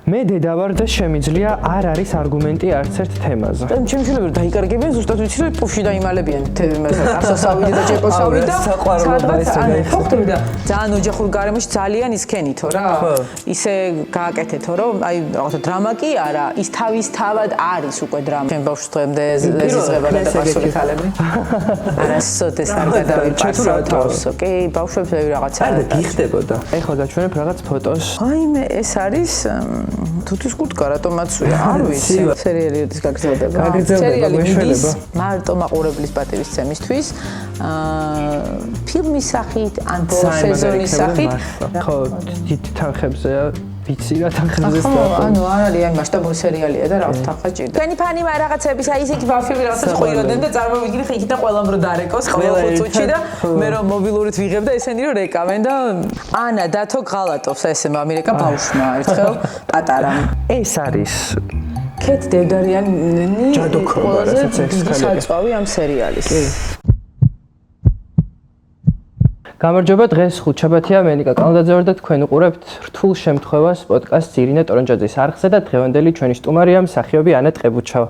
მე დედა ვარ და შემიძლია არ არის არგუმენტი არც ერთ თემაზე. ჩემშვილები დაიკარგებიან ზუსტად ვიცი რომ პუფში დაიმალებიან ასოსავიდი და ჭეპოსავიდი და საყვარლობა და ძალიან ოჯახურ გარემოში ძალიან ისქენითო რა ისე გააკეთეთო რომ აი რაღაცა დრამა კი არა ის თავისთავად არის უკვე დრამა ჩემ ბავშვს დღემდე ზიზღება და პასუხი ხალები არასოდეს არ გადავიფასო კი ბავშვებს რაღაცა არ გიხდებოდა ეხლა გაჩვენებ რაღაც ფოტოს აიმე ეს არის თუთის კურტკა რატომაცვია არ ვიცი სერიალი ის გაგრძელდება სერიალი მიდის მარტო მაყურებლის პატივისცემისთვის ფილმის სახით ან სეზონის სახით ხო დიდ თანხებზეა ვიცი რა თანხებზე ანუ არ არის აი მასშტაბური სერიალია და რა თანხა ჭირდა თქვენი ფანი რაღაცების აი ისეთი ბავშვები რაღაცას ყვიროდნენ და წარმოვიდგინე ხე იქიდან ყველამ რო დარეკოს ყველა ხუთში და მე რომ მობილურით ვიღებ და ესენი რო რეკავენ და ანა დათო ღალატობს ესე ამერიკა ბავშვმა ერთხელ პატარამ ეს არის კეთ დევდარიანი ჯადოქრობა რასაც ეს საწვავი ამ სერიალის გამარჯობა დღეს ხუთშაბათია მენიკა კალანდაძე ვარ და თქვენ უყურებთ რთულ შემთხვევას პოდკასტს ირინე ტორონჯაძის არხზე და დღევანდელი ჩვენი სტუმარია მსახიობი ანა ტყებუჩავა.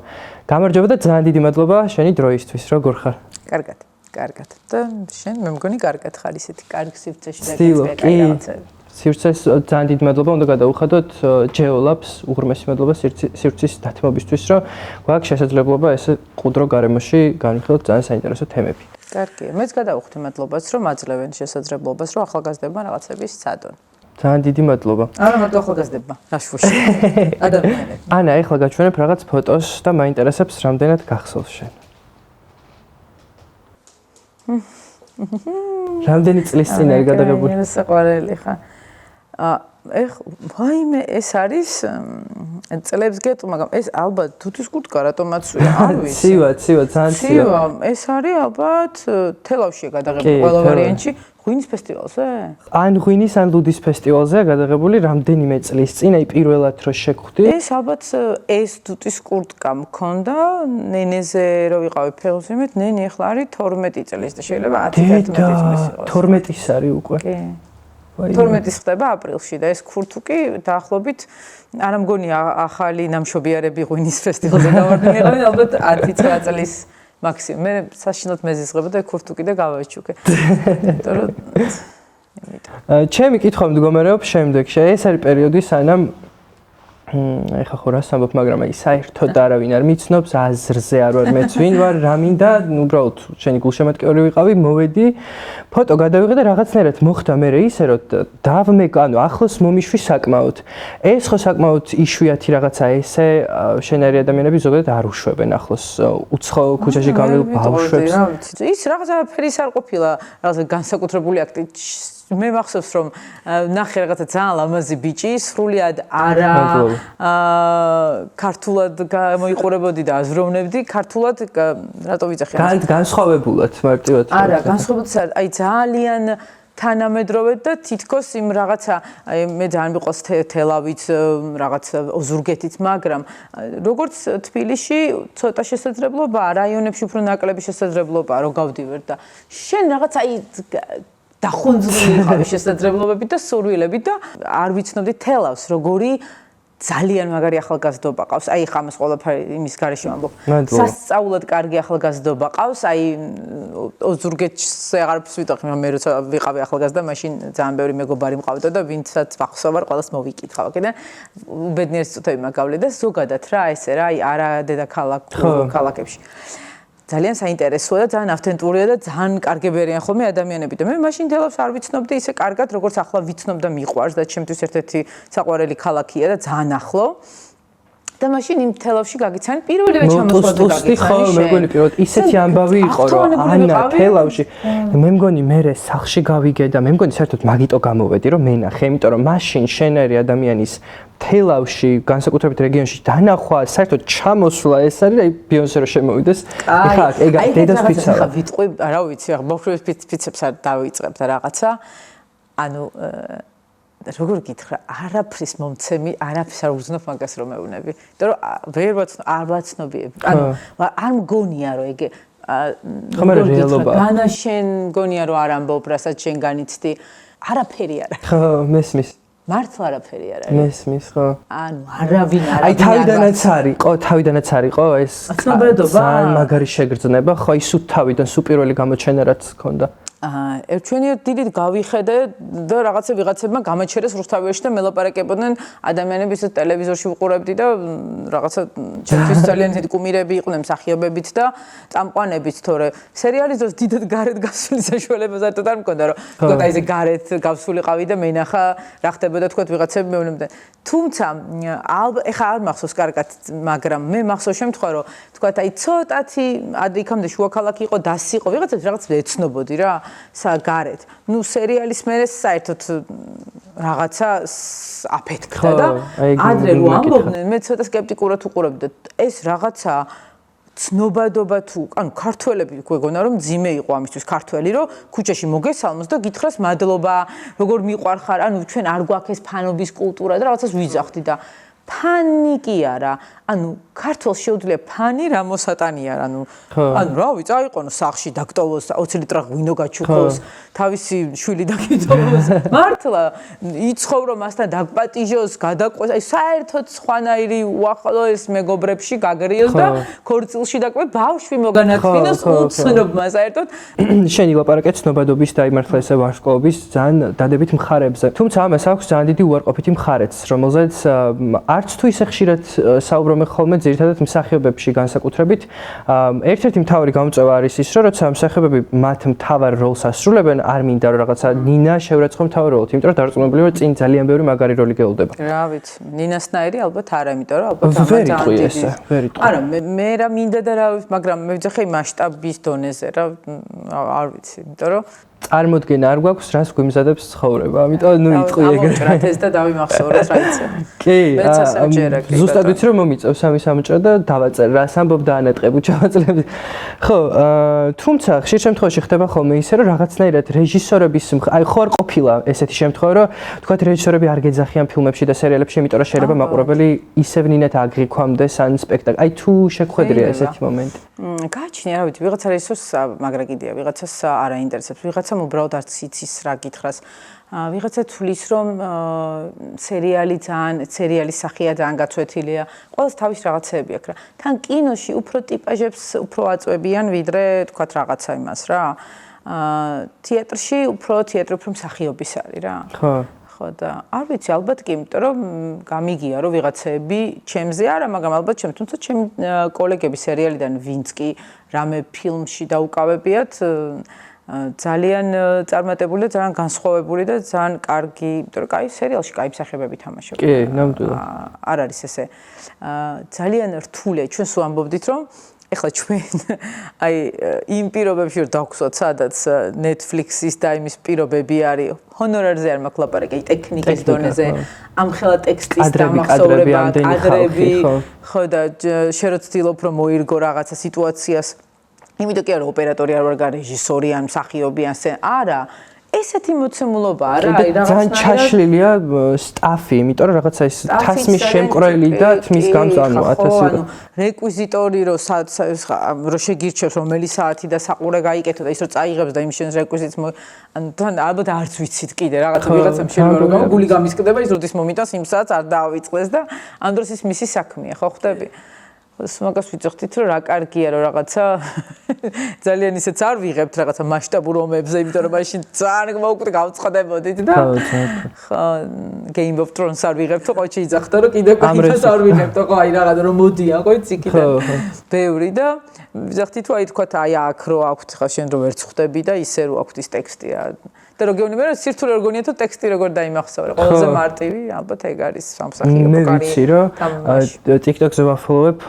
გამარჯობა და ძალიან დიდი მადლობა შენი დროისთვის. როგორ ხარ? კარგად. და შენ მე მგონი კარგად ხარ ისეთი კარგ სივრცეში და რაღაცები. სივრცეს ძალიან დიდი მადლობა უნდა გადაუხადოთ ჯეოლაბს უღრმესი მადლობა სივრცის დათმობისთვის რომ გვაქვს შესაძლებლობა ესე ყუდრო გარემოში განვიხილოთ ძალიან საინტერესო თემები. კარგია. მეც გადავუხდი მადლობას რომ აძლევენ შესაძლებლობას რომ ახალგაზრდებმა რაღაცები სცადონ. ძალიან დიდი მადლობა. არა მარტო ახალგაზრდებმა, რაშფოში. ადამიანებმა. ანა, ეხლა გაჩვენებ რაღაც ფოტოს და მაინტერესებს რამდენად გახსოვს შენ. რამდენი წლის წინ არის გადაღებული? მე საყვარელი ხარ. ვაიმე ეს არის წლებს გეტყვი მაგრამ ეს ალბათ თუთის კურტკა რატომაცვია არ ვიცი ცივა ძალიან ცივა ეს არის ალბათ თელავშია გადაღებული ყველა ვარიანტში ღვინის ფესტივალზე ან ღვინის ან ლუდის ფესტივალზეა გადაღებული რამდენიმე წლის წინ აი პირველად რო შეგხვდი ეს ალბათ ეს თუთის კურტკა მქონდა ნენეზე რო ვიყავი ფეხბურთით ნენი ახლა არის 12 წლის და შეიძლება 10-11 წლის იყოს 12-ის არის უკვე კი 12-ის ხდება აპრილში და ეს ქურთუკი დაახლოებით არ მგონია ახალი ნამშობიარები ღვინის ფესტივალზე გამარჯვებული ალბათ 10-9 წლის მაქსიმუმ მე საშინოდ მეზიზღება და ქურთუკი და გავაჩუქე იმიტომ რომ ჩემი კითხვა მდგომარეობს შემდეგში ეს არის პერიოდი სანამ ეხა ხო რას ამბობ მაგრამ აი საერთოდ არავინ არ მიცნობს აზრზე არ ვარ მეც ვინ ვარ რა მინდა უბრალოდ შენი გულშემატკივარი ვიყავი მოვედი ფოტო გადავიღე და რაღაცნაირად მოხდა მე ისე რომ დავმეკ ანუ ახლოს მომიშვი საკმაოდ ეს ხო საკმაოდ იშვიათი რაღაცა ესე შენერი ადამიანები ზოგადად არ უშვებენ ახლოს უცხო ქუჩაში გავლილ ბავშვებს ის რაღაცა ფერის არ ყოფილა რაღაცა განსაკუთრებული აქტი მე მახსოვს რომ ნახე რაღაცა ძალიან ლამაზი ბიჭი სრულიად არა ქართულად მოიყურებოდი და აზროვნებდი ქართულად რატო ვიცახი განსხვავებულად მარტივად არა განსხვავებულად აი ძალიან თანამედროვე და თითქოს იმ რაღაცა მე ძალიან მიყვარს თელავით რაღაც ოზურგეთით მაგრამ როგორც თბილისში ცოტა შესაძლებლობაა რაიონებში უფრო ნაკლები შესაძლებლობაა რომ გავდივერ და შენ რაღაც აი დახუნძვრული იყავი შესაძლებლობებით და სურვილებით და არ ვიცნობდი თელავს როგორი ძალიან მაგარი ახალგაზრდობა ყავს აი ხა ამას ყველაფერი იმის გარეშე ვამბობ სასწაულად კარგი ახალგაზრდობა ყავს აი ოზურგეთში აღარაფერს ვიტყვი მე როცა ვიყავი ახალგაზრდა მაშინ ძალიან ბევრი მეგობარი მყავდა და ვინცაც ვახსოვ ვარ ყველას მოვიკითხავ აქედან უბედნიერი წუთები მაგავლე და ზოგადად რა ესე რა აი არა დედაქალაქებში ძალიან საინტერესოა და ძალიან ავთენტურია და ძალიან კარგებერიან ხოლმე ადამიანები და მე მაშინ თელავს არ ვიცნობდი ისე კარგად როგორც ახლა ვიცნობ და მიყვარს და ჩემთვის ერთ-ერთი საყვარელი ქალაქია და ძალიან ახლო და მაშინ იმ თელავში გაგიცანი პირველივე ჩამოსვლა და გაგიცანი მე მგონი პირველად ისეთი ამბავი იყო რომ ანა თელავში მე მგონი მე სახში გავიგე და მე მგონი საერთოდ მაგიტო გამოვედი რომ მე ნახე იმიტომ რომ მაშინ შენერი ადამიანის თელავში განსაკუთრებით რეგიონში დანახვა საერთოდ ჩამოსვლა ეს არის აი ბიონსე რო შემოვიდეს ეხლა ეგ დედას ფიცა ხა ვიტყვი რა ვიცი ახლა ბავშვების ფიცებს არ დავიწყებ და რაღაცა ანუ როგორ გითხრა არაფრის მომცემი არაფერს არ უზნობ მაგას რომ მეუბნები იმიტომ რომ ვერ ვაცნობიებ ანუ არ მგონია რომ ეგ ხომ არა რეალობა განაშენ მგონია რომ არ ამბობ რასაც შენ განიცდი არაფერი არა ხო მესმის მართლა არაფერი არ არის. მესმის ხო? ანუ არავინ არ აი თავიდანაც არისო ეს ძალიან მაგარი შეგრძნება, ხო ის თავიდან სუპირველი გამოჩენა რაც ჰქონდა. ერთვენიერ დიდით გავიხედე და ვიღაცებმა გამაჩერეს რუსთავიაში და მელაპარაკებოდნენ ადამიანების ტელევიზორში ვუყურებდი და რაღაცა ჩემთვის ძალიან დიდი კუმირები იყვნენ მსახიობებიც და წამყვანებიც, თორე სერიალის დროს დიდად გარეთ გასული საშუალება საერთოდ არ მქონდა, რომ თქო აი ესე გარეთ გავსულიყავი და მენახა რა ხდებოდა თქო ვიღაცები მეუბნებდნენ. თუმცა ეხა არ მახსოვს კარგად, მაგრამ მე მახსოვს შემთხვევა, რომ თქვა აი ცოტათი იქამდე შუა ქალაქი იყო, დასი იყო, რაღაც ეცნობოდი რა. გარეთ. ნუ სერიალის მერე საერთოდ რაღაცა აფეთქდა და ადრე რო ამბობდნენ, მე ცოტა სკეპტიკურად უყურებდი და ეს რაღაცა ცნობადობა თუ, ანუ ქართველები გვეგონა რომ ძიმე იყო ამისთვის ქართველი, რომ ქუჩაში მოგესალმოს და გითხრას მადლობა, როგორ მიყვარხარ, ანუ ჩვენ არ გვაქვს ეს ფანობის კულტურა და რაღაცას ვიძახდი და ფანი კი არა, ანუ ქართულს შეუძლია ფანი რა მოსატანია, ანუ რავი, წაიყონო სახლში დაგტოვოს 20 ლიტრა ღვინო გაჩუქოს, თავისი შვილი დაგიტოვოს. მართლა იცხოვრო მასთან დაგპატიჟოს, გადაყვეს, აი საერთოდ სხვანაირი უახლოეს მეგობრებში გაგრიოს და ქორწილში დაკვე ბავშვი მოგანათმინოს უცნობმა საერთოდ. შენი ლაპარაკე ცნობადობის და იმართლა ესე ვარსკვლავების ძალიან დადებით მხარეებზე. თუმცა ამას აქვს ძალიან დიდი უარყოფითი მხარეც, რომელზეც არც თუ ისე ხშირად საუბრობენ ხოლმე ძირითადად მსახიობებში განსაკუთრებით. ერთ-ერთი მთავარი გამწვევა არის ის, რომ როცა მსახიობები მათ მთავარ როლს ასრულებენ, არ მინდა რომ რაღაცა ნინა შევრაცხო მთავარ როლით, იმიტომ რომ დარწმუნებული ვარ წინ ძალიან ბევრი მაგარი როლი გეულდება. რა ვიცი, ნინასნაირი ალბათ არა, იმიტომ რომ ალბათ არა, მე რა მინდა და რა ვიცი, მაგრამ მე ვძახე მასშტაბის დონეზე რა, არ ვიცი, იმიტომ რომ წარმოდგენა არ გვაქვს რას გვიმზადებს ცხოვრება. ამიტომ ნუ იტყვი ეგრე. ამოჭრათ ეს და დავიმახსოვროთ რა იცი. კი, ზუსტად ვიცი რომ მომიწევს ამი სამჭრა და დავაწერ რას ამბობ და ანატყებ უჩავაწლები. ხო, თუმცა ხშირ შემთხვევაში ხდება ხოლმე ისე რომ რაღაცნაირად რეჟისორების აი ხო არ ყოფილა ესეთი შემთხვევა რომ თქვათ რეჟისორები არ გეძახიან ფილმებში და სერიალებში, იმიტომ რომ შეიძლება მაყურებელი ისევ ნინათ აგრიქვამდეს ან სპექტაკლი. აი თუ შეხვედრია ესეთი მომენტი. გააჩნია, რა ვიცი, ვიღაცა რეჟისორს მაგრა კიდეა, ვიღაცას არ აინტერესებს, ვიღაცამ უბრალოდ არც იცის რა გითხრას. ვიღაცა თulis რომ სერიალის სახეა ძალიან გაცვეთილია. ყველას თავის რაღაცეები აქვს რა. თან კინოში უფრო ტიპაჟებს უფრო აწვევიან ვიდრე თქვათ რაღაცა იმას რა. თეატრში უფრო მსახიობის არის რა. ხო. ხო და არ ვიცი, ალბათ კი, იმიტომ რომ გამიგია რომ ვიღაცები ჩემზე არა, მაგრამ ალბათ ჩემ, თუმცა ჩემი კოლეგები სერიალიდან ვინც კი რამე ფილმში დაუკავებიათ ძალიან წარმატებული და ძალიან განსხვავებული და ძალიან კარგი, იმიტომ რომ კაი სერიალში კაი მსახიობები თამაშობენ. კი, ნამდვილად. არ არის ესე. ძალიან რთულია, ჩვენ სულ ამბობდით რომ ეხლა ჩვენ აი იმ პირობებში რომ დავხსოთ, სადაც Netflix-ის და იმის პირობები არის, ჰონორარზე არ მაქვს ლაპარაკი, ტექნიკის დონეზე, ამხელა ტექსტის დამახსოვრება, კადრები, ხო და შენ რო ცდილობ რომ მოირგო რაღაცა სიტუაციას, იმიტომ კი არა ოპერატორი არ ვარ, რეჟისორი ან მსახიობი ან არა, ესეთი მოცემულობა არა, აი ძალიან ჩაშლილია სტაფი, იმიტომ რომ რაღაცა ის თასმის შემკრელი და თმის გამწვანო 1000 ანუ რეკვიზიტორი რომ შეგირჩევს რომელი საათი და საყურე გაიკეთო და ის რომ წაიღებს და იმ შენს რეკვიზიტს ანუ თან ალბათ არც ვიცით კიდე რაღაცა ვიღაცამ შეიძლება რომ გული გამისკდება ის როდის მომიტანს იმ საათს არ დაავიწყდეს და ამ დროს ის მისი საქმეა, ხო ხდები? მაგას ვიძახდით რომ რა კარგია რომ რაღაცა ძალიან ისეც არ ვიღებთ რაღაცა მასშტაბურ ომებზე, იმიტომ რომ მაშინ ძალიან მოვკვდით გავწყდებოდით და ხო Game of Thrones არ ვიღებთ, ხო შეიძლება რომ კიდე კიდეს არ ვიღებთ, ხო აი რაღაცა რომ მოდიან, ხო იცი კიდე ბევრი და ვიძახდით რომ აი თქვა აი აქ რო აქვთ ხა შენ რომ ვერ ხვდები და ისე რო აქვთ ის ტექსტია და რო გეუბნები რომ სირთულე როგორ გონია თუ ტექსტი როგორ დაიმახსოვრე, ყველაზე მარტივი ალბათ ეგ არის სამსახიობო კარიერა. მე ვიცი რომ TikTok-ზე ვაფოლოვებ,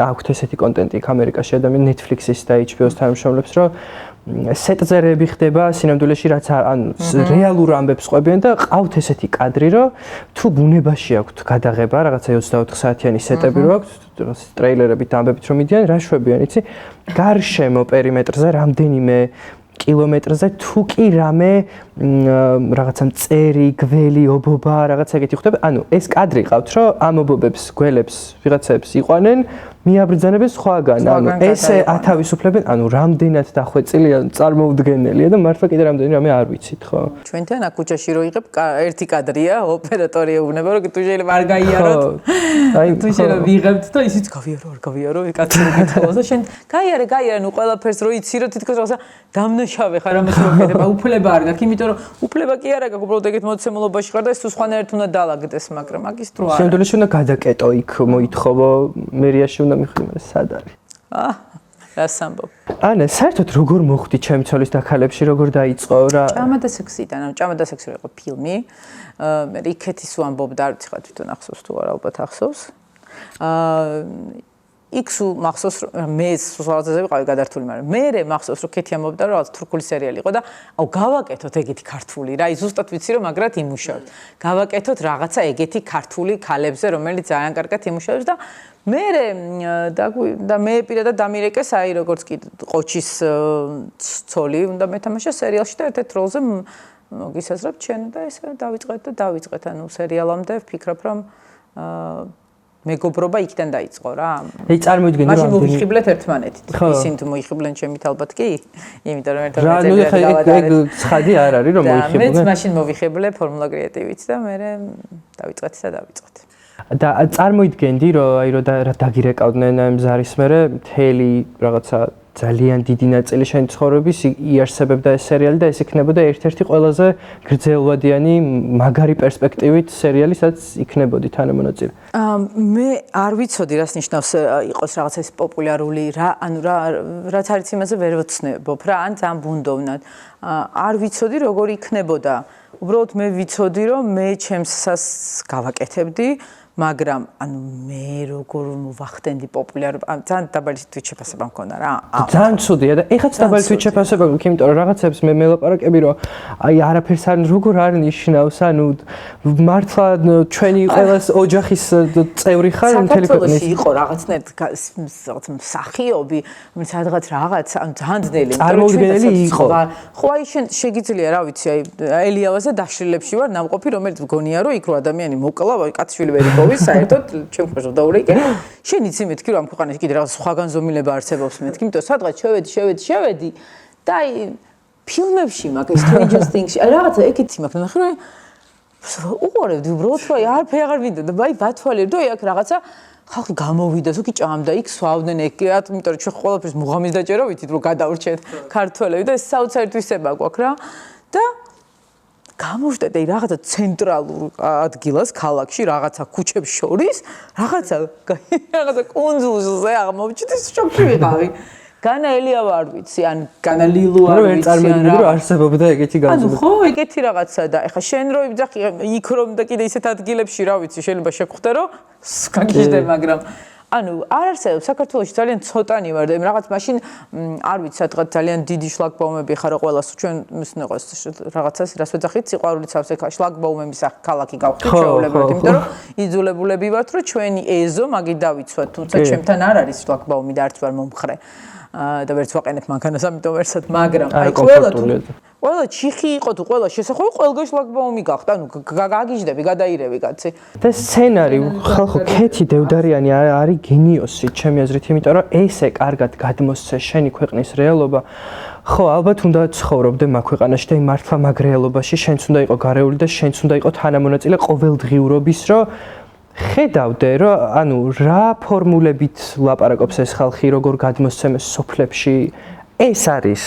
აქვთ ესეთი კონტენტი ამერიკაში ადამიანი Netflix-ის და HBO-ს თანამშრომლებს, რომ სეტზერები ხდება სინამდვილეში, რაც ანუ რეალურ ამბებს ყვებიან და ყავთ ესეთი კადრი, რომ თუ ბუნებაში აქვთ გადაღება, რაღაცა 24 საათიანი სეტები რო აქვთ, ტრეილერებით და ამბებით რომ მიდიან, რა შვებიან, იცი? გარშემო პერიმეტრზე რამდენიმე კილომეტრზე თუ კი რამე რაღაცა მწერი, გველი, ობობა, რაღაცა ეგეთი ხდება. ანუ ეს კადრი ყავთ, რომ ამ ობობებს, გველებს, ვიღაცებს იყვანენ მიაბრძანებენ სხვაგან, ანუ ესე ათავისუფლებენ, ანუ რამდენად დახვეწილია, წარმოუდგენელია და მართლა კიდე რამდენი რამე არ ვიცით, ხო? ჩვენთან აქ ქუჩაში რო იღებ, ერთი კადრია, ოპერატორი ეუბნება, რომ თუ შეიძლება არ გაიაროთ. თუ შეიძლება ვიღებთ და ისიც გავიარო, არ გავიარო, კაცი მოგეთხოვოს და შენ გაიარე, ნუ ყველაფერს რო იცი, რომ თითქოს რაღაცა დამნაშავე ხარ ამას რო ხედება, უფლება არ გაქვს, იმიტომ რომ უფლება კი არა გაქვს, უბრალოდ ეგეთ მოცემულობაში ხარ და ეს თუ სხვანაირად უნდა დაალაგდეს, მაგრამ მაგის დრო არა. შემდგომში უნდა გადაკეტო იქ მოითხოვო მერიაში უნდა მიხდიმე სად არის. რას ამბობ? ანა, საერთოდ როგორ მოხვდი ჩემი ცოლის დაქალებში, როგორ დაიწყო რა? ჭამა და სექსიდან, ჭამა და სექსი იყო ფილმი. მე იქეთის ვამბობ და არ ვიცი ხა თვითონ ახსოვს თუ არა, ალბათ ახსოვს. იქ სულ მახსოვს მე სულაზაზე ვიყავი გადართული, მაგრამ მე მახსოვს რომ ქეთი ამბობდა რომ რაღაც თურქული სერიალი იყო და აუ გავაკეთოთ ეგეთი ქართული რა, ზუსტად ვიცი რომ მაგრად იმუშავებს. გავაკეთოთ რაღაცა ეგეთი ქართული ქალებზე, რომელიც ძალიან კარგად იმუშავებს და და მე პირადად დამირეკეს აი როგორც კი ყოჩის ცოლი უნდა მეთამაშა სერიალში და ერთ-ერთ როლზე მოგისაზრებ ჩვენ და ესე დავიწყეთ ანუ სერიალამდე ვფიქრობ რომ მეგობრობა იქიდან დაიწყო რა. აი წარმოვიდგინე რომ მაშინ მოიხიბლეთ ერთმანეთით. ისინი თუ მოიხიბლენ ჩემით ალბათ კი, იმიტომ რომ ერთად ეგ ცხადი არ არის რომ მოიხიბლენ. მეც მაშინ მოვიხიბლე ფორმულა კრეატივით და მე დავიწყეთ. და წარმოიდგენდი რომ დაგირეკავდნენ მზარის მერე მთელი რაღაცა ძალიან დიდი ნაწილი შენი ცხოვრების იარსებებდა ეს სერიალი და ეს იქნებოდა ერთ-ერთი ყველაზე გრძელვადიანი მაგარი პერსპექტივით სერიალი, სადაც იქნებოდი თანამონაწილე. მე არ ვიცოდი რას ნიშნავს იყოს რაღაცა ეს პოპულარული რა, ანუ რაც არის იმაზე ვერ ვცნობ რა, ან ძალიან ბუნდოვნად. არ ვიცოდი როგორ იქნებოდა. უბრალოდ მე ვიცოდი რომ მე ჩემსას გავაკეთებდი მაგრამ ანუ მე როგორ მოვახდენდი პოპულარობა ძალიან დაბალი თვით შეფასება მქონდა რა ძალიან ცუდია და ეხაც დაბალი თვით შეფასება მქონდა იმიტომ რომ რაღაცებს მე მელაპარაკები რომ აი არაფერს არ როგორ არ ნიშნავს ანუ მართლა ჩვენი ყველას ოჯახის წევრი ხარ მთელი ქვეყნის საქართველოში იყო რაღაცნაირად მსახიობი სადღაც რაღაც ანუ ძალიან ძნელი წარმოუდგენელი იყო ხო აი შენ შეგიძლია რა ვიცი აი ელიავაზე დაშლილებში ვარ ნამყოფი რომელიც მგონია რომ იქ რო ადამიანი მოკლა აი კაცშვილი ვერ ვის საერთოდ ჩემ ხმაშ დავდავრეკე. შენ იცი მეთქი რომ ამ ქვეყანაში კიდე რაღაც სხვაგან ზომილება არსებობს მეთქი, იმიტომ სადღაც შევედი და აი ფილმებში მაგ Stranger Things-ში რაღაცა ეგეთი მაქვს ნახე რომ უყურებდი უბრალოდ რომ არაფერი აღარ მინდა და აი ვათვალე რომ აი აქ რაღაცა ხალხი გამოვიდა ზოგი ჭამდა იქ სვავდნენ ეგეთ იმიტომ რომ ჩვენ ყველაფერს მუღამის დაჭერა ვიცით რომ გადავრჩეთ ქართველები და ეს საოცარი თვისება გვაქვს რა და გამოვშტეთ აი რაღაცა ცენტრალურ ადგილას ქალაქში რაღაცა ქუჩებს შორის რაღაცა კუნძულზე აღმოჩნდა შოკი ვიყავი განა ელიავა არ ვიცი ან განა ლილუ არ ვიცი არ წარმოვიდგინე რომ არსებობდა ეგეთი განზომილება ანუ ხო ეგეთი რაღაცა და ეხა შენ რო იძახი იქ რომ და კიდე ისეთ ადგილებში რა ვიცი შეიძლება შეგხვდე რომ გაგიჟდე მაგრამ ანუ არ არსებობს საქართველოში ძალიან ცოტანი ვარ და რაღაც მაშინ არ ვიცი სადღაც ძალიან დიდი შლაგბაუმები ხარო ყველას ჩვენ მისნეყოს რაღაცას რას ვეძახით სიყვარულიც აქვს ეხა შლაგბაუმების ქალაქი გავხდით შეულებრივად იმიტომ რომ იძულებულები ვართ რომ ჩვენი ეზო მაგით დავიცვათ თუმცა ჩემთან არ არის შლაგბაუმი და არც ვარ მომხრე და ვერც ვაყენებ მანქანას ამიტომ ვერსად მაგრამ აი ყველა ჩიხი იყო თუ ყველა შესახვევი ყველგან შლაგბაუმი გახდა ანუ გაგიჟდები გადაირევი კაცი და სცენარი ხალხო ქეთი დევდარიანი არის გენიოსი ჩემი აზრით იმიტომ რომ ესე კარგად გადმოსცე შენი ქვეყნის რეალობა ხო ალბათ უნდა ცხოვრობდე მაგ ქვეყანაში და მართლა მაგ რეალობაში შენც უნდა იყო გარეული და შენც უნდა იყო თანამონაწილე ყოველდღიურობის რომ ხედავდე რომ ანუ რა ფორმულებით ლაპარაკობს ეს ხალხი როგორ გადმოსცემეს სოფლებში ეს არის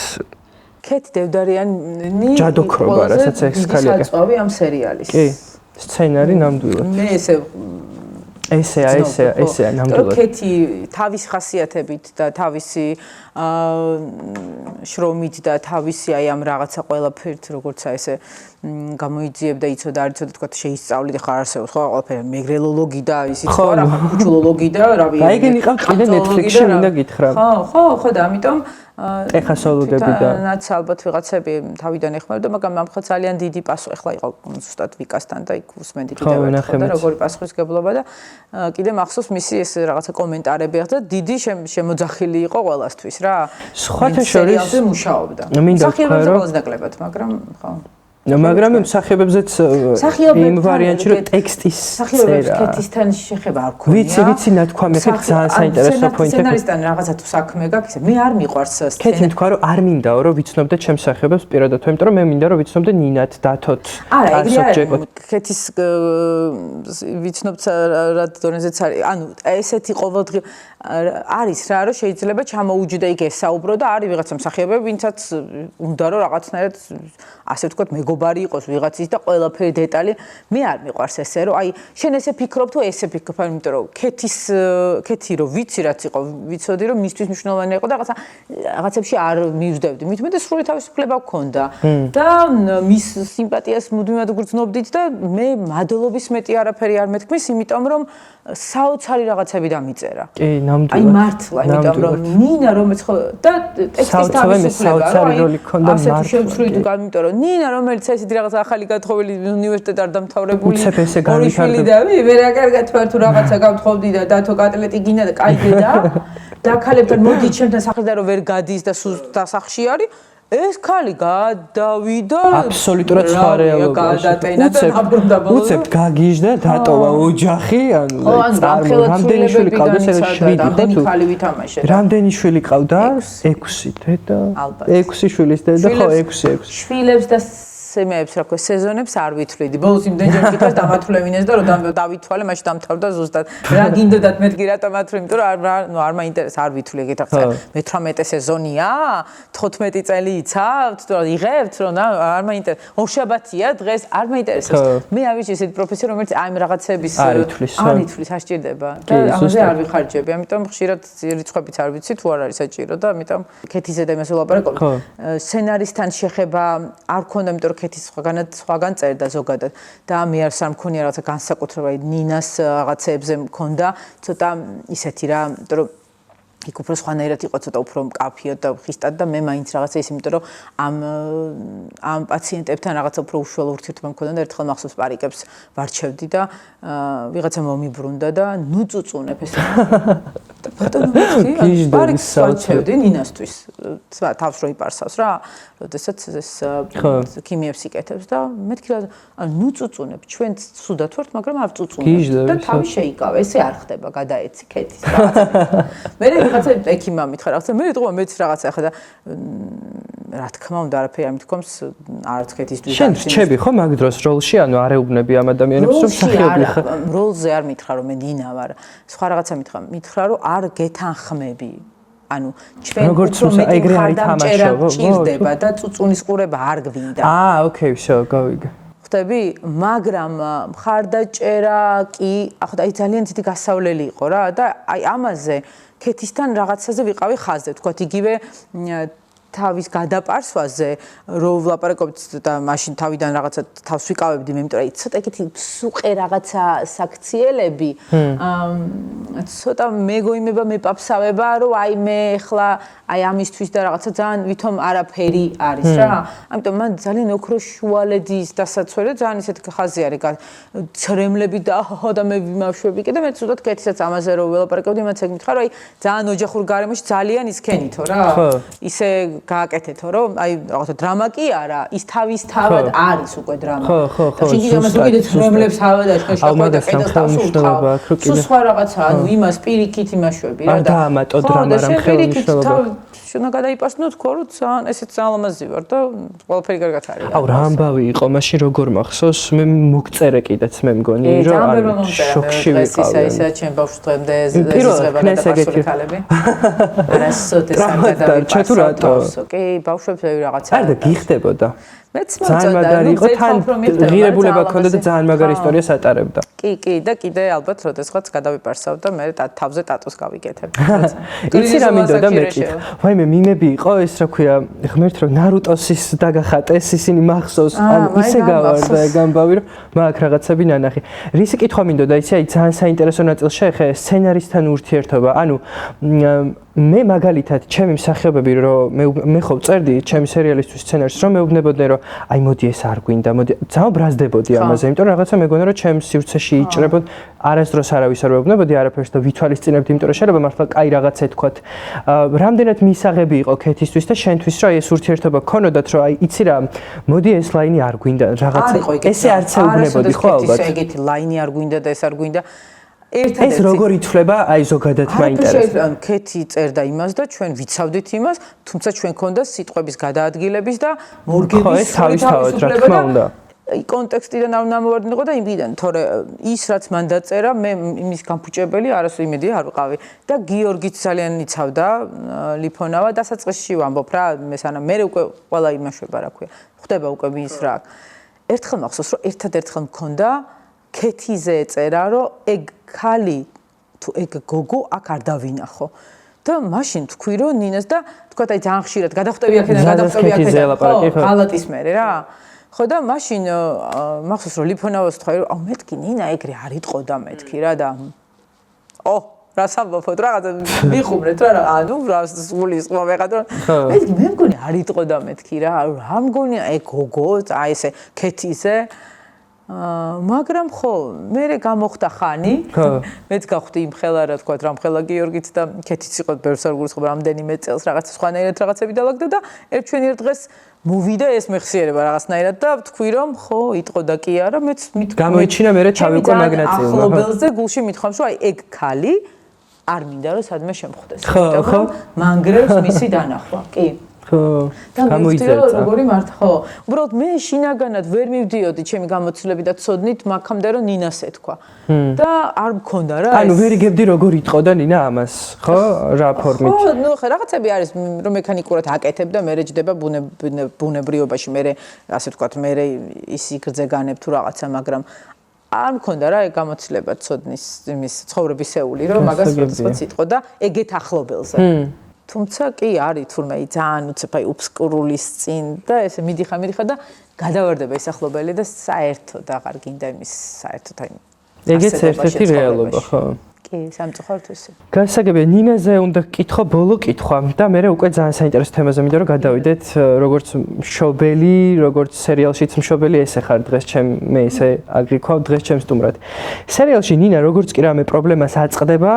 ქეთი დევდარიანი ჯადოქრობა რასაც ეს ხალხი საწყავი ამ სერიალის კი სცენარი ნამდვილად მე ესეა ნამდვილად ქეთი თავის ხასიათებით და თავისი შრომით და თავისი აი ამ რაღაცა ყველაფერით როგორც აი ესე გამოიძიებდა იცოდა არ იცოდა თქვა შეისწავლით ხარ არსებობს ხო ყველაფერი მეგრელოლოგი და ისიც ხო რა კუჩულოლოგი და რავი აი ეგენი ყავთ კიდე Netflix-ში მინდა გითხრა ხო და ამიტომ ეხასოლოგები და რაც ალბათ ვიღაცები თავიდან ეხმარებოდა მაგრამ მამხა ძალიან დიდი პასუხი ახლა იყო ზუსტად ვიკასთან და იქ უსმენდი კიდევ ერთხელ და როგორი პასუხისგებლობა და კიდე მახსოვს მისი ეს რაღაცა კომენტარები ახლა დიდი შემოძახილი იყო ყველასთვის რა სხვათა შორის მუშაობდა მინდა ვთქვა რომ ნაკლებად მაგრამ ხო მაგრამ მსახიობებზეც იმ ვარიანტში რომ ტექსტის მსახიობებს კეთისთან შეხება არ ქონია. ვიცი ნათქვამი აქ ძალიან საინტერესო პოინტი. სცენარისტთან რაღაცა თუ საქმე გაქვს, მე არ მიყვარს სცენა. კეთი თქვა რომ არ მინდაო რომ ვიცნობდე ჩემს მსახიობებს პირადად, იმიტომ რომ მე მინდა რომ ვიცნობდე ნინათ, დათოთ. არა, ეგრე არა. კეთის ვიცნობთ რა დონეზეც არის. ანუ ესეთი ყოველდღე არის რა, რომ შეიძლება ჩამოუჯდა იქ ესაუბრო და არის ვიღაცა მსახიობები, ვინცაც უნდა რომ რაღაცნაირად ასე ვთქვათ, მეგობარი იყოს ვიღაცის და ყველაფერი დეტალი მე არ მიყვარს ესე, რომ აი შენ ესე ფიქრობ თუ ესე ფიქრობ, იმიტომ რომ კეთი რომ ვიცი რაც იყო, ვიცოდი რომ მისთვის მნიშვნელოვანი იყო და რაღაცებში არ მივსდევდი. მით უმეტეს სრული თავისუფლება გქონდა და მის სიმპათიას მუდმივად გრძნობდით და მე მადლობის მეტი არაფერი არ მეთქმის, იმიტომ რომ საოცარი რაღაცები დამიწერა. კი, ნამდვილად. აი მართლა, იმიტომ რომ ნინა რომელიც ხო და ტექსტის თავისუფლება, ასეთი შემცვლელი თუ გამიტომ რომ ნინა რომელიც ესეთი რაღაც ახალი გათხოვილი უნივერსიტეტ არ დამთავრებული ორი შვილი და მე რა კარგად ვარ თუ რაღაცა გავთხოვდი და დათო კატლეტი გინდა და კაი და ქალებთან მოდი ჩემთან სახლიდან რომ ვერ გადის და სულ სახში არის ეს ქალი გადავიდა აბსოლუტურად სხვა რეალობაში. უცებ გაგიჟდა დატოვა ოჯახი, ანუ რამდენი შვილი ყავდა, 7 რამდენი ქალი ვითამაშე. რამდენი შვილი ყავდა? 6 დედა. 6 შვილის დედა, ხო 6. შვილებს და სემეებს რა ქვია სეზონებს არ ვითვლიდი. ბოლოს იმდენჯერ მკითხეს დამათვლევინეს და რომ დავითვალე, მაშინ დამთავრდა ზუსტად. რა გინდოდათ მეთქი რატომ ათვლი, იმიტომ რომ არ მაინტერესებს, არ ვითვლი ეგეთ ახლა. მე-18 სეზონია? 14 წელი იცავთ, თუ იღებთ, რომ არ მაინტერესებს. ორშაბათია დღეს, არ მაინტერესებს. მე ავიჭი ესეთი პროფესია, რომელიც აი ამ რაღაცების არ ითვლის, არ სჭირდება. და ამაზე არ ვიხარჯები, ამიტომ ხშირად რიცხვებიც არ ვიცი თუ არ არის საჭირო და ამიტომ კეთიზე და იმას ვლაპარაკობ. სცენარისტთან შეხება არ ქონდა, იმიტომ რომ კეთის სხვაგან წერდა ზოგადად და მე არც არ მქონია რაღაცა განსაკუთრება ნინას რაღაცეებზე მქონდა ცოტა ისეთი რა, იმიტომ რომ იქ უფრო სხვანაირად იყო ცოტა უფრო მკაფიოდ და ხისტად და მე მაინც რაღაცა ის, იმიტომ რომ ამ პაციენტებთან რაღაცა უფრო უშუალო ურთიერთობა მქონდა და ერთხელ მახსოვს პარიკებს ვარჩევდი და ვიღაცა მომიბრუნდა და ნუ წუწუნებ ეს ბატონო მეთქი პარიკს ვარჩევდი ნინასთვის თავს რო იპარსავს რა როდესაც ეს ქიმიებს იკეთებს და მეთქი რა ნუ წუწუნებ ჩვენ ცუდად ვართ მაგრამ არ წუწუნებ და თავი შეიკავე ესე არ ხდება გადაეცი კეთის რაღაცა მე რაღაცა ექიმა მითხრა რაღაცა მე თქო მეც რაღაცა ახლა და რა თქმა უნდა არაფერი არ მithქვამს არც კეთისთვის შენ რჩები ხო მაგ დროს როლში ანუ არ ეუბნები ამ ადამიანებს რომ მსახიობი ხარ როლზე არ მითხრა რომ მე დინა ვარ სხვა რაღაცა მითხრა რომ არ გეთანხმები ანუ ჩვენ როგორც ეგრე არის თამაშობა ჭირდება და წუწუნის ყურება არ გვინდა ოკეი всё გავიგე ხტები მაგრამ მხარდაჭერა კი ახლა აი ძალიან ცივი გასავლელი იყო რა და აი ამაზე კეთისთან რაღაცაზე ვიყავი ხაზზე თქვათ იგივე თავის გადაპარსვაზე რო ვლაპარაკობთ და მაშინ თავიდან რაღაცა თავს ვიკავებდი მე იმიტომ რომ ცოტა ეგეთი სუყე რაღაცა საქციელები ცოტა მეგოიმება მეპაფსავება რომ აი მე ახლა აი ამისთვის და რაღაცა ძალიან ვითომ არაფერი არის რა ამიტომ მან ძალიან ოქრო შუალედის დასაცველი ძალიან ისეთი ხაზი არის ცრემლები და და მე ვიმავშვები კიდე მე ცუდად კეთისაც ამაზე რო ველაპარაკობდი იმაც ეგ მითხრა რომ აი ძალიან ოჯახურ გარემოში ძალიან ისქენითო რა ისე გააკეთეთო რომ აი რაღაცა დრამა კი არა ის თავის თავად არის უკვე დრამა და შენ კიდე ამას კიდე ცრემლებს ავედა შეშაყვა და კიდე თავსულთავ სულ სხვა რაღაცა ანუ იმას პირიქით იმაშვები რა და ამატო დრამა რამ ხელმისაწვდომობა შენ გადაიპასნო თქო რომ ძალიან ესეც ძალიან ლამაზი ვარ და ყველაფერი კარგად არის აუ რა ამბავი იყო მაშინ როგორ მახსოვს მე მოგწერე კიდეც მე მგონი რომ ანუ შოქში ვიყავი ისა ჩემ ბავშვს დღემდე ზიზღება და პასური ქალები არასოდეს არ გადავიპასო კი ბავშვებს რაღაცა არ და გიხდებოდა მეც ძალიან მაგარი იყო თან ღირებულება ქონდა და ძალიან მაგარი ისტორიას ატარებდა კი და კიდე ალბათ როდესღაც გადავიპარსავ და მე თავზე ტატუს გავიკეთებ იცი რა მინდოდა მე კითხა ვაიმე მიმები იყო ეს რა ქვია ღმერთ რომ ნარუტოსის დაგახატეს ისინი მახსოვს ანუ ისე გავარდა ეგ ამბავი რომ მაგ რაღაცები ნანახი რისი კითხვა მინდოდა იცი აი ძალიან საინტერესო ნაწილს შეეხე სცენარისტთან ურთიერთობა ანუ მე მაგალითად ჩემი მსახიობები რომ მე ხო წერდი ჩემი სერიალისთვის სცენარის რომ მეუბნებოდნენ რომ აი მოდი ეს არ გვინდა, მოდი ძალიან ბრაზდებოდი ამაზე, იმიტომ რომ რაღაცა მეგონა რომ ჩემს სივრცეში იჭრებოდ არასდროს არავის არ ვეუბნებოდი არაფერს და ვითვალისწინებდი, იმიტომ რომ შეიძლება მართლა კაი რაღაც ეთქვათ. რამდენად მისაღები იყო ქეთისთვის და შენთვის რომ აი ეს ურთიერთობა გქონოდათ, რომ აი იცი რა, მოდი ეს ლაინი არ გვინდა, რაღაცა ესე არც ეუბნებოდი ხო ალბათ. ეგეთი ლაინი არ გვინდა და ეს არ გვინდა. ეს როგორ ითვლება აი ზოგადად მაინტერესებს. ქეთი წერდა იმას და ჩვენ ვიცავდით იმას, თუმცა ჩვენ ქონდა სიტყვების გადაადგილების და მორგების თავისთავად რა თქმა უნდა. კონტექსტიდან არ ნამოვარდნიყო და იმიდან, თორე ის რაც მან დაწერა, მე იმის გამფუჭებელი არასო იმედი არ ვიყავი და გიორგიც ძალიან იცავდა ლიფონავა დასაწყისში ვამბობ რა, მესანა მე უკვე ყველა იმაშვება რა ქვია. ხდება უკვე ის რა. ერთხელ მახსოვს რომ ერთადერთხელ მქონდა ქეთიზე ეწერა რომ ეგ ხალი თუ ეგ გოგო აქ არ დავინახო და მაშინ თქვი რომ ნინას და თქვა აი ძალიან ხშირად გადახვდები აქედან ღალატის მერე რა ხო და მაშინ მახსოვს რომ ლიფონავას თქვა რომ მეთქი ნინა ეგრე არ იტყოდა მეთქი რა და რა სამბობთ რაღაცა მიხუმრეთ რა ანუ რა სულის ყვა ვეღად რომ მე მგონი არ იტყოდა მეთქი რა მგონი ეგ გოგო აი ესე ქეთიზე მაგრამ ხო მე გამოხდა ხანი მეც გავხდი იმ ხელა რა თქვა რამხელა გიორგიც და ქეთიც იყო ბევრს არ გულისხმობ რამდენიმე წელს რაღაც სხვანაირად რაღაცები დალაგდა და ერთ დღეს მოვიდა ეს მეხსიერება რაღაცნაირად და თქვი რომ ხო იტყოდა კი არა მეც გამოიჩინა მე თავი უკვე მაგნაწილო ახლობელზე გულში მithქვამს რომ აი ეგ ხალი არ მინდა რომ სადმე შემხვდეს ხო მანგრევს მისი დანახვა კი ხო გამოიწერა როგორი მართ ხო უბრალოდ მე შინაგანად ვერ მივდიოდი ჩემი გამოცდილები და ცოდნით მაგამდე რომ ნინას ეთქვა და არ მქონდა რა ანუ ვერ იგებდი როგორ იტყოდა ნინა ამას ხო რა ფორმით ხო ნუ ხა რაღაცები არის რომ მექანიკურად აკეთებ და მე რეჯდება ბუნებრიობაში მე ასე ვთქვათ მე ის იგრძე განებ თუ რაღაცა მაგრამ არ მქონდა რა ეგ გამოცდილება ცოდნის იმის ცხოვრებისეული რომ მაგას როდესაც იტყოდა ეგეთ ახლობელზე თუმცა კი არის თურმე ძალიან უცებ აი უბსკურულის წინ და ესე მიდიხა და გადავარდება ეს ახლობელი და საერთოდ აღარ გინდა იმის საერთოდ აი ეგეც ერთ-ერთი რეალობა ხო კი სამწუხაროდ ისე გასაგებია ნინაზე უნდა გკითხო ბოლო კითხვა და მე უკვე ძალიან საინტერესო თემაზე მინდა რომ გადავიდეთ როგორც მშობელი როგორც სერიალშიც მშობელი ესე ხარ დღეს მე ესე აგრიქვა დღეს ჩემს სტუმრად სერიალში ნინა როგორც კი რამე პრობლემას აწყდება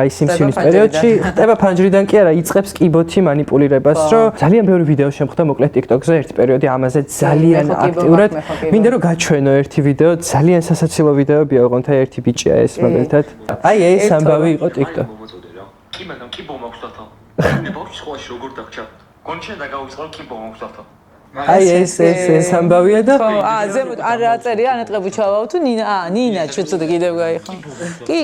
აი სიმსივნის პერიოდში ხდება ფანჯრიდან კი არა იწყებს კიბოთი манипуლირებას რომ ძალიან ბევრი ვიდეო შემხვდა მოკლედ TikTok-ზე ერთი პერიოდი ამაზე ძალიან აქტიურად მინდა რომ გაჩვენო ერთი ვიდეო ძალიან სასაცილო ვიდეოებია ოღონდ ერთი ბიჭია ეს მაგალითად აი ეს ამბავი იყო TikTok. კი მაგრამ კი ბომაქვს დათო. მე ბავშვი სკოლაში როგორ დაგჭა? კონჩენ და გავიწყო კი ბომაქვს დათო. აი ეს ამბავია და ზემოთ არ აწერია ანეტყები ჩავაო თუ ნინა შეცოდე კიდევ გაიხო.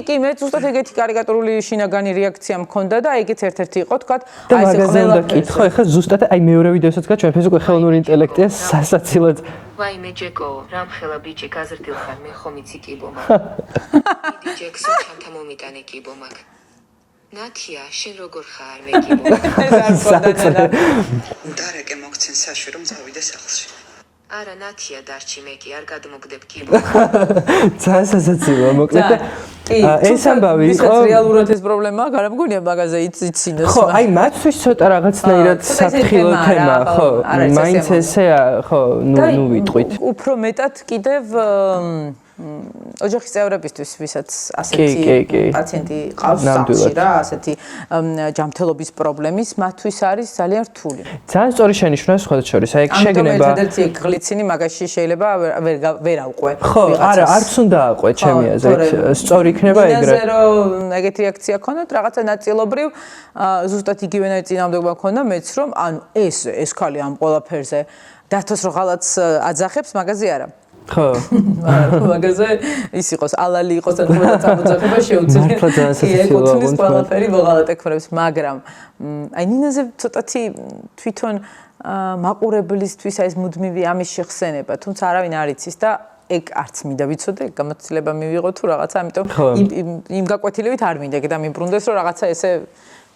კი მე ზუსტად ეგეთი კარიკატურული შინაგანი რეაქცია მქონდა და ეგეც ერთ-ერთი იყო თქვა აი ეს ყველა კითხო ეხლა ზუსტად აი მეორე ვიდეოსაც გაჩვენ ფეს უკვე ხელოვნური ინტელექტია სასაცილოდ ვაიმე ჯეკო, რამხელა ბიჭი გაზრდილ ხარ, მე ხომ იცი კიბომაკ. მიდი ჯექსო, ჩანთა მომიტანე კიბომაკ. ნათია, შენ როგორ ხარ, მე კიბომაკ. დარეკე მოგცენ საშვი რომ წავიდე სახლში. არა, ნათია დარჩი მე კი არ გადმოგდებ კიბომაკ. ძალიან სასაცილოა, მოკლედ. ეს ამბავი იყო რეალურად ეს პრობლემაა, არ მგონია მაგაზე იცინოს. ხო, აი მათთვის ცოტა რაღაცნაირად საფრთხილო თემაა, ხო. მაინც ესეა, ხო, ნუ ვიტყვით. უფრო მეტად კიდევ ოჯახის წევრებისთვის, ვისაც ასეთი პაციენტი ყავს სახლში რა, ასეთი ჯანმრთელობის პრობლემის, მათთვის არის ძალიან რთული. ძალიან სწორი შენიშვნა სხვათა შორის, აი ეგ შეგნება. ერთადერთი გლიცინი მაგაში შეიძლება ვერ ავყვე. ხო, არა, არც უნდა აყვე ჩემი აზრით. სწორი იქნება ეგრე. ნინაზე რომ ეგეთი რეაქცია ქონდათ, რაღაცა ნაწილობრივ ზუსტად იგივენაირი წინამორბედება ქონდა მეც რომ ანუ ეს ხალი ამ ყველაფერზე დათოს რო ღალატს აძახებს, მაგაზე არა. ხო. მაგაზე ის იყოს ალალი იყოს თუნდაც ამოძახება შეუძლია. ეკუთვნის ყველაფერი მოღალატექნებს, მაგრამ აი ნინაზე ცოტათი თვითონ მაყურებლისთვის აი ეს მუდმივი ამის შეხსენება, თუმცა არავინ არ იცის და ეგ არც მინდა ვიცოდე, გამოცდილება მივიღო თუ რაღაცა, ამიტომ იმ გაკვეთილებით არ მინდა და მიმბრუნდეს რომ რაღაცა ესე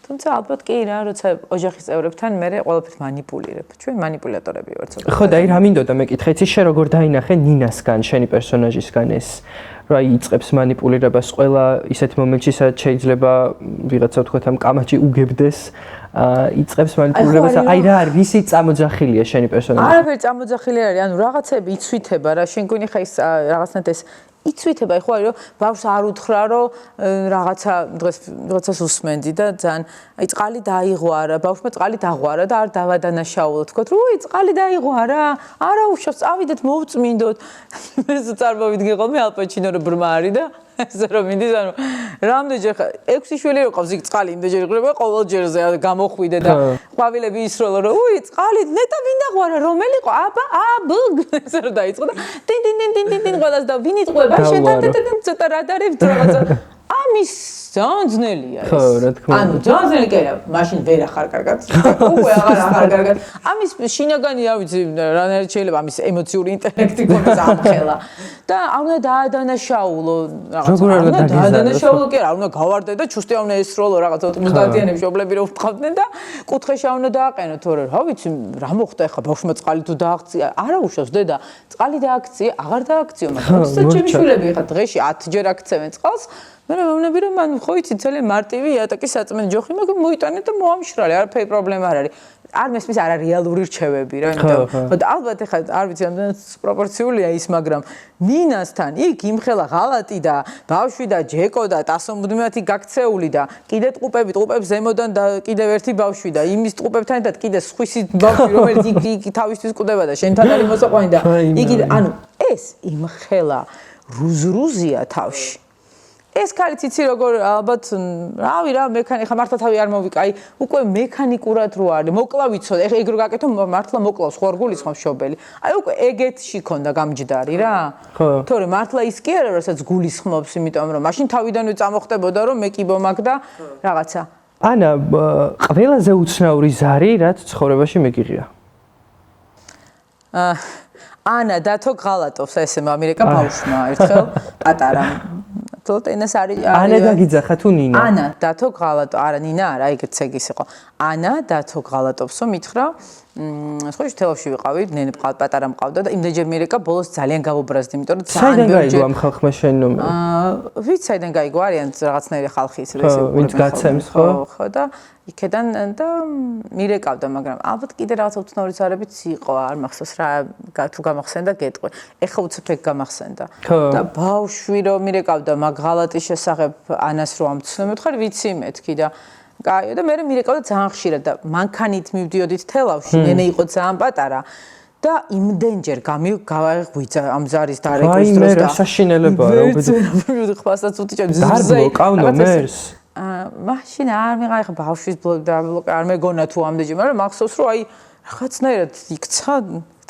თუმცა ალბათ კი რა, როცა ოჯახის წევრებთან მე ყველაფერს манипуლირებ. ჩვენ манипуляტორები ვართ ცოტა. ხო და აი რა მინდოდა მეკითხე, იცი შენ როგორ დაინახე ნინასგან, შენი პერსონაჟისგან ეს რა იწყებს манипуლირებას ყველა ისეთ მომენტში, სადაც შეიძლება ვიღაცა ვთქვათ ამ კამაჩი უგებდეს, იწყებს манипуლირებას, აი რა არის, ვისი წამოძახილია შენი პერსონაჟი? არაფერი წამოძახილი არ არის, ანუ რაღაცები იცვითება რა, შენ გონი ხა ის რაღაცნაირად ეს იცვითება, ხო არის რომ ბავშვს არ უთხრა რომ რაღაცას უსმენდი და ძალიან აი წყალი დაიღვარა, ბავშვმა წყალი დაღვარა და არ დავადანაშაულო, თქო რომ უი წყალი დაიღვარა, არა უშავს, წავიდეთ მოვწმინდოთ. მე წარმოვიდგე ხოლმე ალპაჩინო რო ბრმა არის და ესე რომ მინდის ანუ რამდენჯერ 6 შვილი რო ყავს იქ წყალი იმდენჯერ იყრება ყოველ ჯერზე გამოხვიდე და ყვავილები ისროლო რომ უი წყალი ნეტა ვინ დაღვარა რომელი ყო აბა ბლგ ესე რომ დაიწყო და ტინ ყველას და ვინ იწყება შენთან ცოტა რადარებს რაღაცა ამის ძალიან ძნელია ეს. ხო, რა თქმა უნდა. ანუ ძალიან ძნელი კი არა, მაშინ ვერ ახარ კარგად. უკვე აღარ კარგად. ამის შინაგანი, რა ვიცი, რანაირად შეიძლება ამის ემოციური ინტელექტი ქონდეს ამხელა. და არ უნდა დაადანაშაულო რაღაცა. არ უნდა დაადანაშაულო კი არა, არ უნდა გავარდე და ჩუსტი არ უნდა ესროლო რაღაცა 90-იანებში შობლები რომ ვთხოვდნენ და კუთხეში არ უნდა დააყენო, თორე რა ვიცი, რა მოხდა ახლა ბავშვმა წყალი თუ დააღწია, არა უშავს დედა, წყალი დააქცია, აღარ დააქციო, მაგრამ უცებ ჩემი შვილები ახლა დღეში 10 ჯერ აქცევენ წყალს. მე მომნები რომ მან ხო იცი ძალიან მარტივი იატაკის საწმენდი ჯოხი მაგრამ მოიტანე და მოამშრალე არაფერი პრობლემა არ არის არ მესმის არა რეალური რჩევები რა იმიტომ ხო და ალბათ ეხლა არ ვიცი ამდენად პროპორციულია ის მაგრამ ნინასთან იქ იმხელა ღალატი და ბავშვი და ჯეკო და ტასომუდმეათი გაქცეული და კიდე ტყუპებს ზემოდან და კიდევ ერთი ბავშვი და იმის ტყუპებთან ერთად კიდე სხვისი ბავშვი რომელიც იქ თავისთვის ყდება და შენთან არის მოსაყვანი და იგი ანუ ეს იმხელა რუზრუზია თავში ეს ქალიც იცი როგორ ალბათ რავი რა მექანი ხა მართლა თავი არ მოვიკა აი უკვე მექანიკურად რო არის მოკლა ვიცოდე ეხა ეგ რო გაკეთო მართლა მოკლავს ხო არ გულისხმობს შობელი აი უკვე ეგეთში ქონდა გამჯდარი რა თორე მართლა ის კი არა რასაც გულისხმობს იმიტომ რომ მაშინ თავიდანვე წამოხტებოდა რომ მე კიბო მაგ და რაღაცა ანა ყველაზე უცნაური ზარი რაც ცხოვრებაში მეგიღია ანა დათო ღალატობს ესე ამერიკა ბავშვმა ერთხელ პატარა თოლტენას არის ანა დაგიძახა თუ ნინა ანა დათო ღალატო არა ნინა არა ეგეც ეგის იყო ანა დათო ღალატობსო მითხრა ხო შეთელავში ვიყავი ნენე პატარა მყავდა და იმდენჯერ ამერიკა ბოლოს ძალიან გავუბრაზდი იმიტომ რომ ძალიან გაიგო ამ ხალხმა შენ ნომერი ვით საიდან გაიგო არიან რაღაცნაირი ხალხი ის ეს ვინც გაცემს ხო ხო და იქედან და მირეკავდა მაგრამ ალბათ კიდე რაღაცა უცნაური ზარებიც იყო არ მახსოვს რა თუ გამახსენდა გეტყვი ეხლა უცებ ეგ გამახსენდა და ბავშვი რომ მირეკავდა მაგ ღალატის შესახებ ანას რო ამცნო მეთქარი ვიცი მეთქი და კაი და მე მირეკავდა ძალიან ხშირად და მანქანით მივდიოდით თელავში ნენე იყო ძალიან პატარა და იმდენჯერ გავაღვიძა ამ ზარის დარეკვის დროს და აი მე საშინელებაა რა უკვე ხმასაც უთიჭა ზარბლო კავნო მერს მაშინ არ მიღა ხა ბავშვის ბლოკ არ მეგონა თუ ამდენჯერ მაგრამ მახსოვს რომ აი რაღაცნაირად იქცა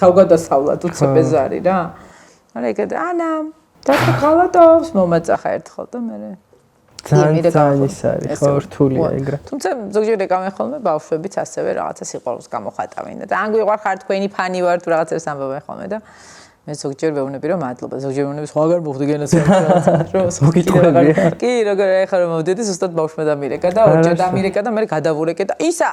თავგადასავლად უცებ ზარი რა არა ეგ ანა და ღალატობს მომაწახა ერთხელ და მე ძალიან ის არის ხო რთულია ეგრე თუმცა ზოგჯერ ეკავენ ხოლმე ბავშვებიც ასევე რაღაცა სიყვარულს გამოხატავენ და ან გვიყვარხარ თქვენი ფანი ვარ თუ რაღაცებს ამბობენ ხოლმე და მე ზოგჯერ ვეუბნები რომ მადლობა ზოგჯერ ვეუბნები სხვა აღარ მოხდი გენაცემ რაღაცა რომ კი როგორ ეხლა რომ მოვდედი ზუსტად ბავშვმა დამირეკა და ორჯერ დამირეკა და მე გადავურეკე და ისა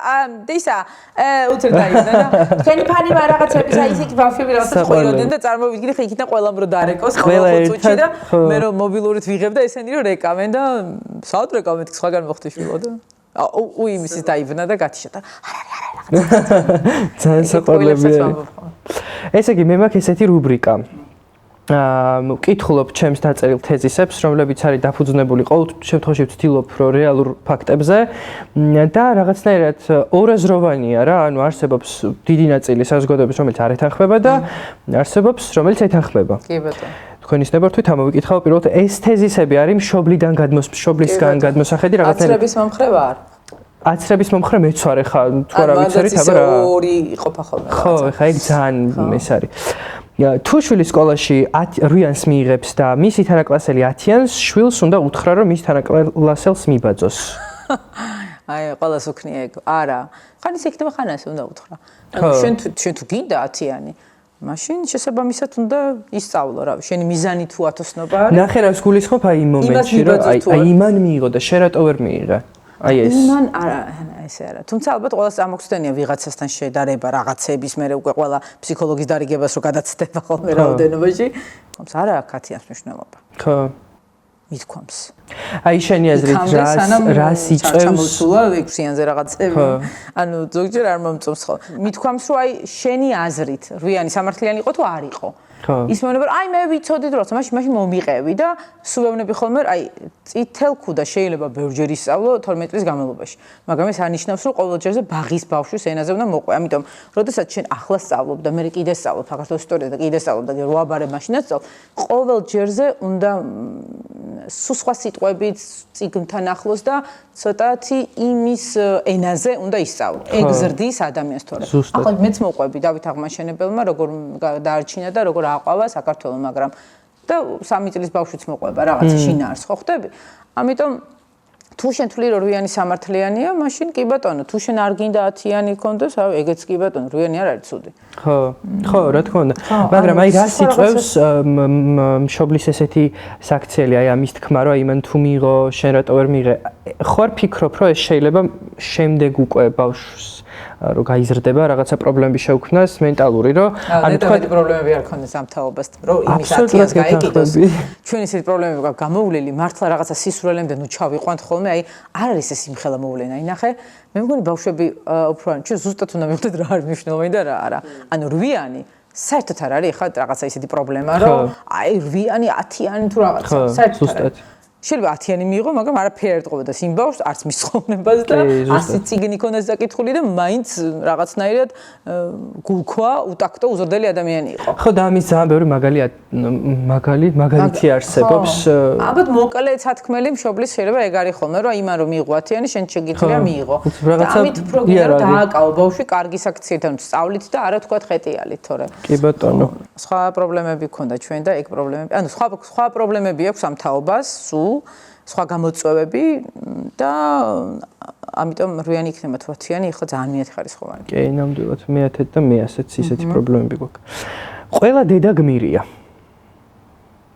უცებ დაიწყდა და თქვენი ფანი ვარ რაღაცების აი ისეთი ბავშვები რაღაცა ყვიროდნენ და წარმოვიდგინე ხა იქიდან ყველამ რო დარეკოს ყველა წუთში და მე რომ მობილურით ვიღებ და ესენი რომ რეკავენ და საუთ რეკავენ სხვაგან მოხდი შვილო და უი იმის დაიბნა და გათიშა და ძალიან საყვარლებია ესე იგი მე მაქვს ესეთი რუბრიკა ვკითხულობ ჩემს დაწერილ თეზისებს რომლებიც არის დაფუძნებული ყოველ შემთხვევაში ვცდილობ რომ რეალურ ფაქტებზე და რაღაცნაირად ორაზროვანია რა ანუ არსებობს დიდი ნაწილი საზოგადოების რომელიც არ ეთანხმება და არსებობს რომელიც ეთანხმება კი ბატონო თქვენის ნებართვით ამოვიკითხავ პირველად ეს თეზისები არის მშობლისგან გადმოსახედი რაღაცნაირად აცრების მომხრე ვარ აცრების მომხრე მეც ვარ ხა თუ რა ვიცით აბა რა ორი იყოფა ხოლმე ხო ხა ეგ ძალიან ეს არის თუ შვილი სკოლაში 8-იანს მიიღებს და მისი თანაკლასელი 10-იანს შვილს უნდა უთხრა რომ მის თანაკლასელს მიბაძოს აი ყველას უქნია ეგ არა ხან ის იქნება ხან ასე უნდა უთხრა შენ თუ გინდა 10-იანი მაშინ შესაბამისად უნდა ისწავლო რა შენი მიზანი თუ ათოსნობა არის ნახე რა გულისხმობ აი იმ მომენტში რომ აი იმან მიიღო და შენ რატო ვერ მიიღე აი ეს. მან არა, ესე არა. თუმცა ალბათ ყველას ამოხსენია ვიღაცასთან შედარება რაღაცების, მე უკვე ყველა ფსიქოლოგის დარიგებას რო გადაცდება ხოლმე რაოდენობაში. თუმცა არა აქ ათიანს მნიშვნელობა. ხო. მithქვამს. აი შენი აზრით რას იწევს ჩამოსულა ექვსიანზე რაღაცები. ანუ ზოგჯერ არ მომწონს ხო. მithქვამს რომ აი შენი აზრით რვიანი სამართლიანი იყო თუ არ იყო. ის მეუბნება რომ აი მე ვიცოდით რომ მაშინ მომიყევი და სულევნები ხოლმე აი წითელ ქუდა შეიძლება ბევრჯერ ისწავლო 12 წლის განმავლობაში. მაგრამ ეს ანიშნავს რომ ყოველ ჯერზე ბაღის ბავშვის ენაზე უნდა მოყვე. ამიტომ როდესაც შენ ახლა სწავლობ და მე კიდე სწავლობ საქართველოს ისტორია და კიდე სწავლობ და როაბარე მაშინაც სწავლობ, ყოველ ჯერზე უნდა სხვა სიტყვებით წიგნთან ახლოს და ცოტათი იმის ენაზე უნდა ისწავლო. ეგ ზრდის ადამიანს თორე. ახლა მეც მოყვები დავით აღმაშენებელმა როგორ დაარჩინა და როგორ აყვავა საქართველოს, მაგრამ და 3 წლის ბავშვიც მოყვება რაღაცა შინაარს, ხო ხვდები? ამიტომ თუ შენ თვლი რომ რვიანი სამართლიანია, მაშინ კი ბატონო, თუ შენ არ გინდა 10-იანი კონდეს, ეგეც კი ბატონო, რვიანი არ არის ცუდი. ხო, რა თქმა უნდა. მაგრამ აი რას იწევს მშობლის ესეთი საქციელი, აი ამის თქმა რომ აი მან თუ მიიღო, შენ რატო ვერ მიიღე? ხوار ფიქრობ რომ ეს შეიძლება შემდეგ უკვე ბავშვს რომ გაიზრდება რაღაცა პრობლემები შეუქმნას მენტალური რომ ანუ თქვა პრობლემები არ ქონდეს ამ თაობას რომ იმის 10-იანს გაიგიდოს ჩვენ ისეთი პრობლემები გვაქვს გამოვლილი მართლა რაღაცა სისურველემდე ნუ ჩავიყვანთ ხოლმე აი არ არის ეს იმხელა მოვლენა აი ნახე მე მგონი ბავშვები უფრო ან ჩვენ ზუსტად უნდა მივხვდეთ რა არის მნიშვნელოვანი და რა არა ანუ რვიანი საერთოდ არ არის ხა რაღაცა ისეთი პრობლემა რომ აი რვიანი 10-იანი თუ რაღაცა საერთოდ შეიძლება 10-იანი მიიღო, მაგრამ არაფერი არ ეტყობოდა იმ ბავშვს, არც მის ხოვრებას და 100 წიგნი ქონდეს დაკითხული და მაინც რაღაცნაირად გულქვა, უტაქტო, უზრდელი ადამიანი იყო. ხო და ამის ძალიან ბევრი მაგალითი არსებობს. ალბათ მოკლე სათქმელი მშობლის შეიძლება ეგ არის ხოლმე, რომ იმან რომ მიიღო 10-იანი, შენ შეგიძლია მიიღო. ამით უფრო გინდა რომ დააკავო ბავშვი კარგი საქციელთან, სწავლით და არა თქვა ხეტიალით, თორე. კი ბატონო. სხვა პრობლემები ქონდა ჩვენ და ეგ პრობლემები, ანუ სხვა პრობლემები აქვს ამ თაობას, სულ სხვა გამოწვევები და ამიტომ რვიანი იქნება თუ 10-იანი ხო ძალიან მეათხარისხოვანი. კი, ნამდვილად მეათეთ და მეასეც ისეთი პრობლემები გვაქვს. ყველა დედა გმირია.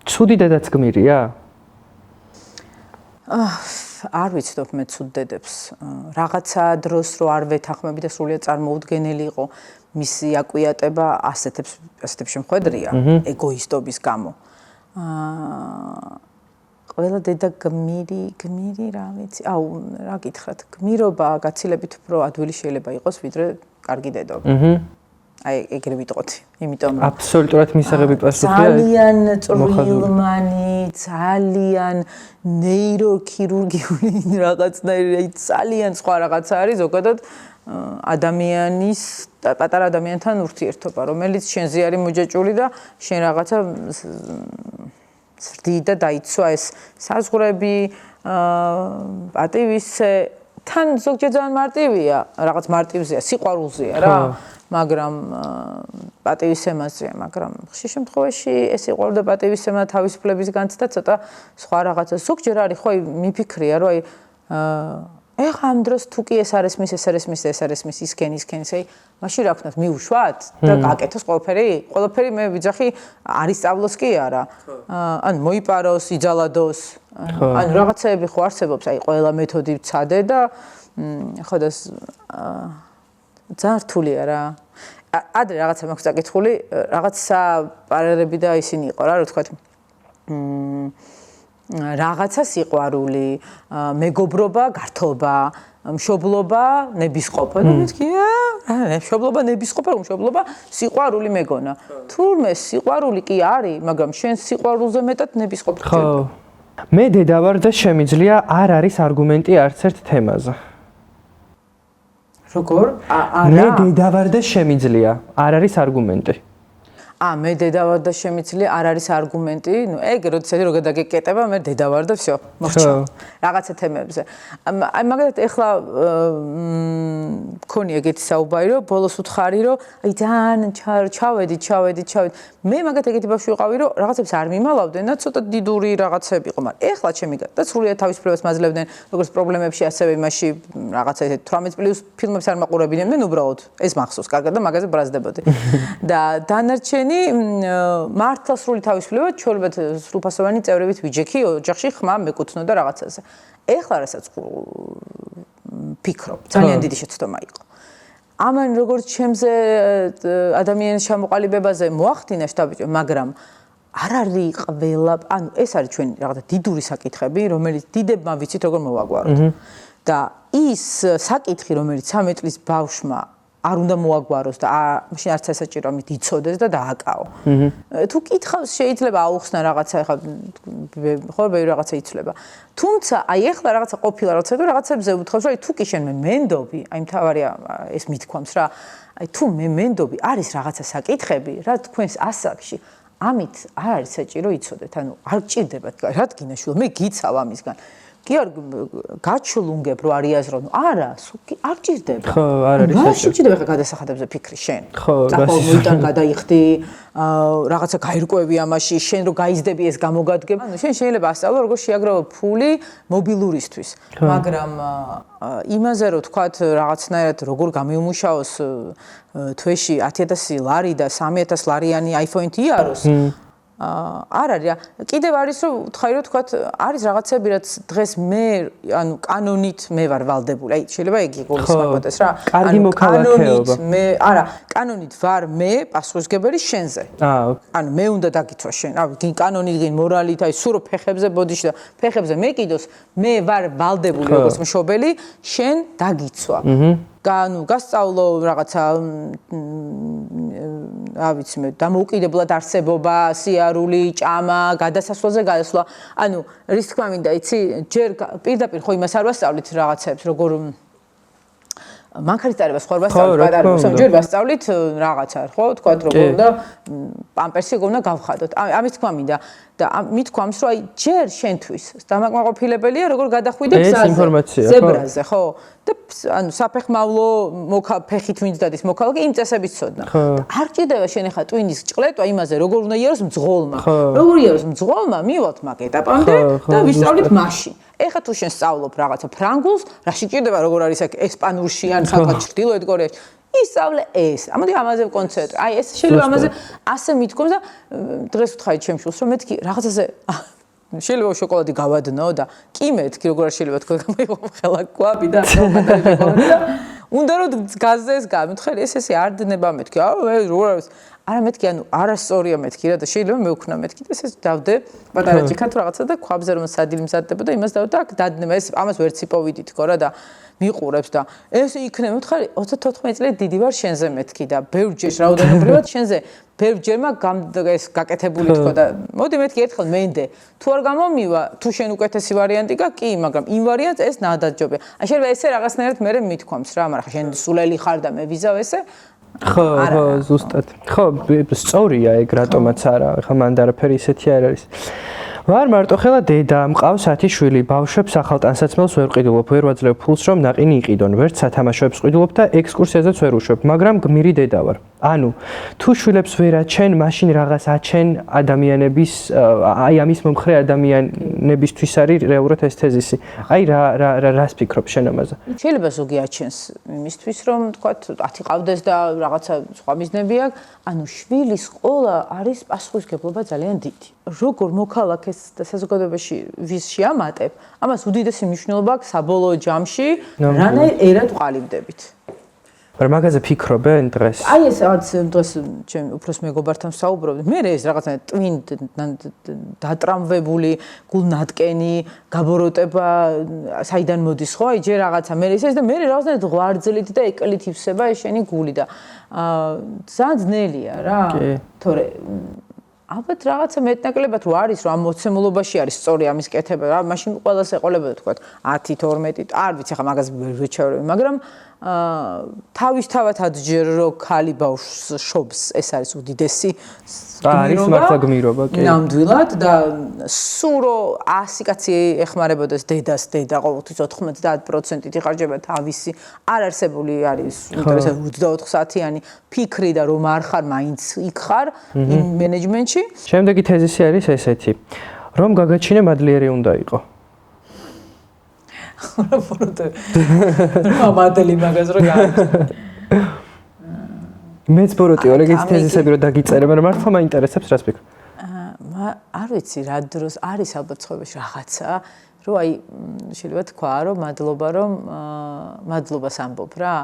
ცუდი დედაც გმირია? არ ვიცნობ მე ცუდ დედებს. რაღაცა დროს რო არ ვეთანხმები და სრულიად წარმოუდგენელი იყო მისი აკვიატება ასეთებს შემხედრია ეგოისტობის გამო. ყველა დედა გმირი რა ვიცი. აუ, რა გითხრათ, გმირობა გაცილებით უფრო ადვილი შეიძლება იყოს, ვიდრე კარგი დედობა. აი, ეგრე ვიტყოდი. იმიტომ რომ აბსოლუტურად მისაღები პასუხია. ძალიან წვრილმანი, ძალიან ნეიროქირურგიული რაღაცნაირი, აი ძალიან სხვა რაღაცა არის ზოგადად ადამიანის და პატარა ადამიანთან ურთიერთობა, რომელიც შენზე არის მოჯაჭული და შენ რაღაცა ზრდი და დაიცვა ეს საზღვრები, პატივისცე, თან ზოგჯერ ძალიან მარტივია, რაღაც მარტივზეა, სიყვარულზეა რა, მაგრამ პატივისცემაზეა, მაგრამ ხშირ შემთხვევაში ეს სიყვარული და პატივისცემა თავისუფლების განცდა ცოტა სხვა რაღაცა. ზოგჯერ არის ხო მიფიქრია, რომ აი ეხლა ამ დროს თუ კი ეს არის მის, ეს არის მის, ეს არის მის, ისქენი, აი მაშინ რა ვქნათ, მივუშვათ და გაკეთოს ყველაფერი მე ვიძახი არის სწავლოს კი არა. ან მოიპაროს, იძალადოს. ან რაღაცეები ხო არსებობს, აი ყველა მეთოდი ვცადე და ხო და ძალიან რთულია რა. ადრე რაღაცა მაქვს დაკითხული, რაღაცა პარალელები და ისინი იყო რა, რო თქვათ რაღაცა სიყვარული, მეგობრობა, გართობა, მშობლობა, ნებისყოფა. და მეთქი, მშობლობა, ნებისყოფა, მშობლობა, სიყვარული მეგონა. თურმე სიყვარული კი არის, მაგრამ შენ სიყვარულზე მეტად ნებისყოფი ხარ. ხო. მე დედა ვარ და შემიძლია არ არის არგუმენტი არც ერთ თემაზე. როგორ? მე დედა ვარ და შემიძლია არ არის არგუმენტი. მე დედა ვარ და შემიძლია არ არის არგუმენტი, ნუ ეგ როდესაც რო გადაგეკეტება, მე დედა ვარ და всё, მოხდა. რაღაცა თემებზე. აი მაგალითად ეხლა მქონი ეგეთი საუბარი, რომ ბოლოს უთხარი, რომ აი ძალიან ჩავედი. მე მაგათ ეგეთი ბავშვი ვიყავი, რომ რაღაცებს არ მიმალავდნენ და ცოტა დიდური რაღაცები იყო, მაგრამ ეხლა ჩემი და სრულიად თავისუფლებას მაძლევდნენ, როგორც პრობლემებში, ასევე იმაში რაღაცა ესეთ 18+ ფილმებს არ მაყურებინებდნენ უბრალოდ. ეს მახსოვს კარგად და მაგაზე ბრაზდებოდი. და დანარჩენი მართლა სრული თავისუფლება, ჩვეულებრივ სრულფასოვანი წევრებით ვიჯექი, ოჯახში ხმა მეკუთვნოდა რაღაცაზე. ეხლა რასაც ფიქრობ. ძალიან დიდი შეცდომა იყო. ამან როგორც ჩემზე ადამიანის ჩამოყალიბებაზე მოახდინა შტაბი, მაგრამ არ არის ყველა, ანუ ეს არის ჩვენი რაღაცა დიდური საკითხები, რომელიც დიდებმა ვიცით როგორ მოვაგვაროთ. და ის საკითხი, რომელიც 13 წლის ბავშვმა არ უნდა მოაგვაროს და მაშინ არც ესაჭირო ამით იცოდეს და დააკაო. თუ კითხავს შეიძლება აუხსნა რაღაცა, ეხლა ხო ბევრი რაღაცა იცლება. თუმცა აი ეხლა რაღაცა ყოფილა რაღაცა და რაღაცებზე უთხოვს, რომ თუ კი შენ მე მენდობი, აი მთავარია ეს მithქვამს რა. აი თუ მე მენდობი არის რაღაცა საკითხები, რა თქვენს ასაკში ამით არ არის საჭირო იცოდეთ, ანუ არ გჭირდებათ, რა თქინაშვილო, მე გიცავ ამისგან. კი არ გაჩულუნგებ რომ არიაზრო, არა, არ ჭირდება. ხო, არ არის საჭირო. რა ჭირდება ხა გადასახადებზე ფიქრი შენ? ხო, მოიტან გადაიხდი, რაღაცა გაირკვევი ამაში, შენ რო გაიზდები ეს გამოგადგება. ანუ შენ შეიძლება ასწავლო როგორ შეაგროვო ფული მობილურისთვის, მაგრამ იმაზე რომ თქვათ რაღაცნაირად როგორ გამიუმუშაოს თვეში 10000 ლარი და 3000 ლარიანი iPhone-ი იაროს. არ არის რა. კიდევ არის რომ ვთხარი რომ თქვათ არის რაღაცები რაც დღეს მე ანუ კანონით მე ვარ ვალდებული. აი შეიძლება იგი გულისხმობდეს რა. კარგი მოქალაქეობა. მე არა, კანონით ვარ მე პასუხისმგებელი შენზე. ანუ მე უნდა დაგიცვა შენ. გინ კანონით გინ მორალით, აი სურო ფეხებზე ბოდიში და ფეხებზე მეკიდოს, მე ვარ ვალდებული როგორც მშობელი შენ დაგიცვა. ანუ გასწავლო რაღაცა რა ვიცი მე დამოუკიდებლად არსებობა, სიარული, ჭამა, გადასასვლელზე გადასვლა. ანუ რის თქმა მინდა, იცი, ჯერ პირდაპირ ხო იმას არ ვასწავლით რაღაცებს, როგორ მანქანის წარებას ხო არ ვასწავლით, პატარა ჯერ ვასწავლით რაღაცა, ხო, თქვათ როგორ უნდა პამპერსი როგორ უნდა გავხადოთ. ამის თქმა მინდა და მithქვამს რომ აი ჯერ შენთვის დამაკმაყოფილებელია როგორ გადახვიდე ზებრაზე, ხო? და ანუ საფეხმავლო ფეხით ვინც დადის მოქალაქე იმ წესების ცოდნა. არ ჭირდება შენ ახლა ტვინის ჭყლეტვა იმაზე როგორ უნდა იაროს მძღოლმა. როგორ იაროს მძღოლმა, მივალთ მაგ ეტაპამდე და ვისწავლით მაშინ. ეხლა თუ შენ სწავლობ რაღაცა ფრანგულს, რაში ჭირდება როგორ არის აქ ესპანურში ან საკაც ჩრდილოეთ კორეაში. ისწავლე ეს. ამოდი ამაზე ვკონცენტრე. აი ეს შეიძლება ამაზე ასე მithქვამს და დღეს ვთხარი ჩემს შულს რომ მეთქი რაღაცაზე შეიძლება შოკოლადი გავადნო და კი მეთქი როგორ შეიძლება თქვა გამოიღო ხელა კვაბი და უნდა რომ გაზზე ეს გამეთქი ეს არ დნება მეთქი. როგორ არის არა მეთქი ანუ არასწორია მეთქი რა და შეიძლება მე ვქნა მეთქი და ეს დავდე პატარა ჭიქა თუ რაღაცა და ქვაბზე რომ სადილი მზადდება და იმას დავდე აქ დადნება ეს ამას ვერც იპოვიდით თქო რა და მიყურებს და ეს იქნება ვთხარი 34 წელი დიდი ვარ შენზე მეთქი და ბევრჯერ რაოდენობრივად შენზე ბევრჯერმა ეს გაკეთებული თქო და მოდი მეთქი ერთხელ მენდე თუ არ გამომივა თუ შენ უკეთესი ვარიანტი გა კი მაგრამ იმ ვარიანტს ეს ნადაჯობია აი შეიძლება ესე რაღაცნაირად მე მithქვამს რა მაგრამ შენ სულელი ხარ და მე ვიზავ ესე ხო ზუსტად ხო სწორია ეგ რატომაც არა ხა მანდ არაფერი ისეთი არ არის ვარ მარტო ხელა დედა მყავს 10 შვილი ბავშვებს ახალ ტანსაცმელს ვერ ყიდულობ ვერ ვაძლევ ფულს რომ ნაყინი იყიდონ ვერც სათამაშოებს ყიდულობ და ექსკურსიაზეც ვერ უშვებ მაგრამ გმირი დედა ვარ ანუ თუ შვილებს ვერ აჩენ მაშინ რაღაც აჩენ ადამიანების აი ამის მომხრე ადამიანებისთვის არის რეალურად ეს თეზისი აი რას ფიქრობ შენ ამაზე შეიძლება ზოგი აჩენს იმისთვის რომ თქვათ 10 ყავდეს და რაღაცა სხვა მიზნები აქვს ანუ შვილის ყოლა არის პასუხისმგებლობა ძალიან დიდი როგორ მოქალაქეს და საზოგადოებაში ვის შეამატებ ამას უდიდესი მნიშვნელობა აქვს საბოლოო ჯამში რანაირ ერად ვყალიბდებით მაგრამ მაგაზე ფიქრობენ დღეს? აი ეს რაღაც დღეს ჩემ უფროს მეგობართან ვსაუბრობდი. მე ეს რაღაცა ტვინ დატრამვებული გულნატკენი გაბოროტება საიდან მოდის ხო? აი ჯერ რაღაცა მე ეს და მე რაღაცა ღვარძლით და ეკელით ივსება ეს შენი გული და ძალიან ძნელია რა. თორე ალბათ რაღაცა მეტნაკლებად რო არის რომ ამ მოცემულობაში არის სწორი ამის კეთება რა მაშინ ყველას ეყოლებოდა თქვა 10 12 არ ვიცი ხა მაგას ვეჩვევები მაგრამ თავისთავად ადჯერ რო ქალი ბავშვს შობს ეს არის უდიდესი არის მართლა გმირობა კი ნამდვილად და სურო 100 კაცი ეხმარებოდეს დედას დედა ყოველთვის 90% იხარჯება თავისი არ არსებული არის ინტერესად 24 საათიანი ფიქრი და რომ არ ხარ მაინც იქ ხარ იმ მენეჯმენტში შემდეგი თეზისი არის ესეთი რომ გაგაჩინე მადლიერი უნდა იყო რა ფორტე მამადელი მაგას რო მეც ბოროტი ვარ ეგეც თეზისები რო დაგიწერე მაგრამ მართლა მაინტერესებს რას ფიქრობ არ ვიცი რა დროს არის ალბათ ცხოვრებაში რაღაცა რომ აი შეიძლება თქვა რომ მადლობას ამბობ რა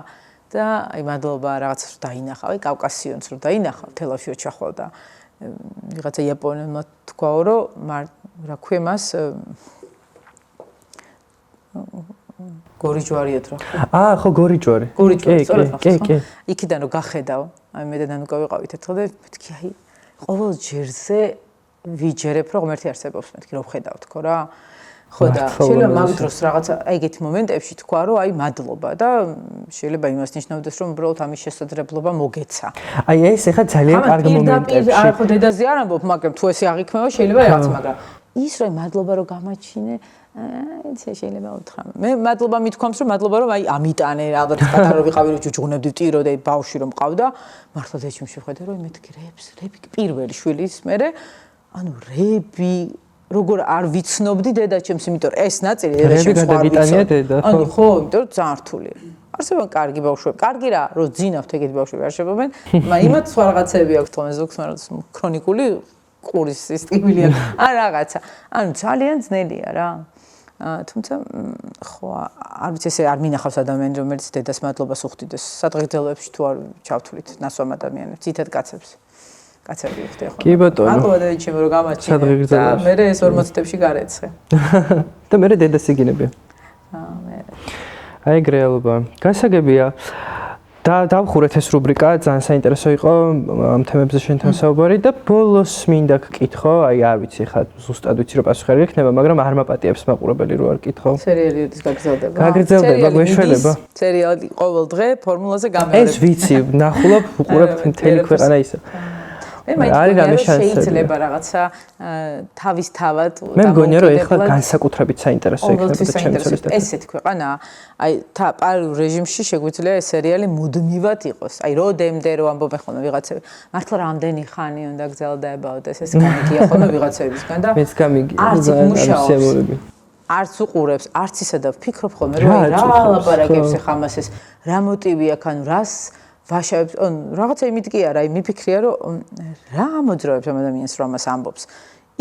და აი მადლობა რაღაცას რომ დაინახავ, აი კავკასიონს რომ დაინახავ, თელავში ოჩახვალ და ვიღაცა იაპონელმა თქვაო რომ რა ქვია მას გორიჯვარიოთ რა. ხო გორიჯვარი. გორიჯვარი, სწორად ხო? იქიდან რომ გახედავ, აი მე და ნანუკა ვიყავით ერთხელ და მეთქი აი ყოველ ჯერზე ვიჯერებ რომ ღმერთი არსებობს, მეთქი რომ ვხედავ თქო რა. ხო და შეიძლება მაგ დროს რაღაცა აი ეგეთი მომენტებში თქვა რომ აი მადლობა და შეიძლება იმას ნიშნავდეს რომ უბრალოდ ამის შესაძლებლობა მოგეცა. აი ეს ახლა ძალიან კარგი მომენტებში. აი ხო დედაზე არ ამბობ, მაგრამ თუ ესე აღიქმება შეიძლება რაღაც, მაგრამ ის რომ მადლობა რომ გამაჩინე აი შეიძლება უთხრა. მე მადლობა მithქვამს რომ მადლობა რომ აი ამიტანე რაღაც პატარა ვიყავი რომ ჯუჯღუნებდი ტირო და ბავშვი რომ მყავდა მართლა ეჩიმში ვხედე რომ მეთქი რები პირველი შვილის მერე ანუ რები როგორ არ ვიცნობდი დედაჩემს იმიტომ ეს ნაწილი დედაჩემს არ ვიცნობდი ანუ ხო იმიტომ რომ ძალიან რთულია არსებობენ კარგი ბავშვები კარგი რა რომ ძინავთ ეგეთი ბავშვები არ შეპობენ მაგრამ იმათ სხვა რაღაცები აქვს თქო ზოგს მაგრამ ქრონიკული ყურის სისტემილია ან რაღაცა ანუ ძალიან ძნელია რა თუმცა ხო არ ვიცი ესე არ მინახავს ადამიანი რომელიც დედას მადლობას უხდიდეს სადღეგრძელოებში თუ არ ჩავთვლით ნასვამ ადამიანებს თითად კაცები ვიხდი ხო კი ბატონო მადლობა დედაჩემ რომ გამაჩინე და მე ეს 40 თებში გარეცხე და მე დედას იგინები მე აი გრეალობა გასაგებია და დავხურეთ ეს რუბრიკა ძალიან საინტერესო იყო ამ თემებზე შენთან საუბარი და ბოლოს მინდა გკითხო აი არ ვიცი ხა ზუსტად ვიცი რომ პასუხი არ გექნება მაგრამ არ მაპატიებს მაყურებელი რო არ გკითხო სერიალის გაგრძელდება გაგრძელდება სერიალი ყოველ დღე ფორმულაზე გამეორებ ეს ვიცი ნახულობ უყურებ მთელი ქვეყანა ისე არის რამე შეიძლება რაღაცა თავისთავად მე მგონია რომ ეხლა განსაკუთრებით საინტერესო იქნება ჩემთვის ესეთი ქვეყანა აი პარალელურ რეჟიმში შეგვიძლია ეს სერიალი მუდმივად იყოს აი როდემდე რომ ამბობენ ხოლმე ვიღაცები მართლა რამდენი ხანი უნდა გრძელდებოდა ეს გამიგია ხოლმე ვიღაცებისგან და მეც გამიგია არც უყურებს არც ისა და ვფიქრობ ხოლმე რომ რა ლაპარაკებს ახლა მას ეს რა მოტივი აქვს ანუ რას ვაშავებს რაღაცა იმით კი არა, მიფიქრია რომ რა ამოძრავებს ამ ადამიანს რომ ამას ამბობს.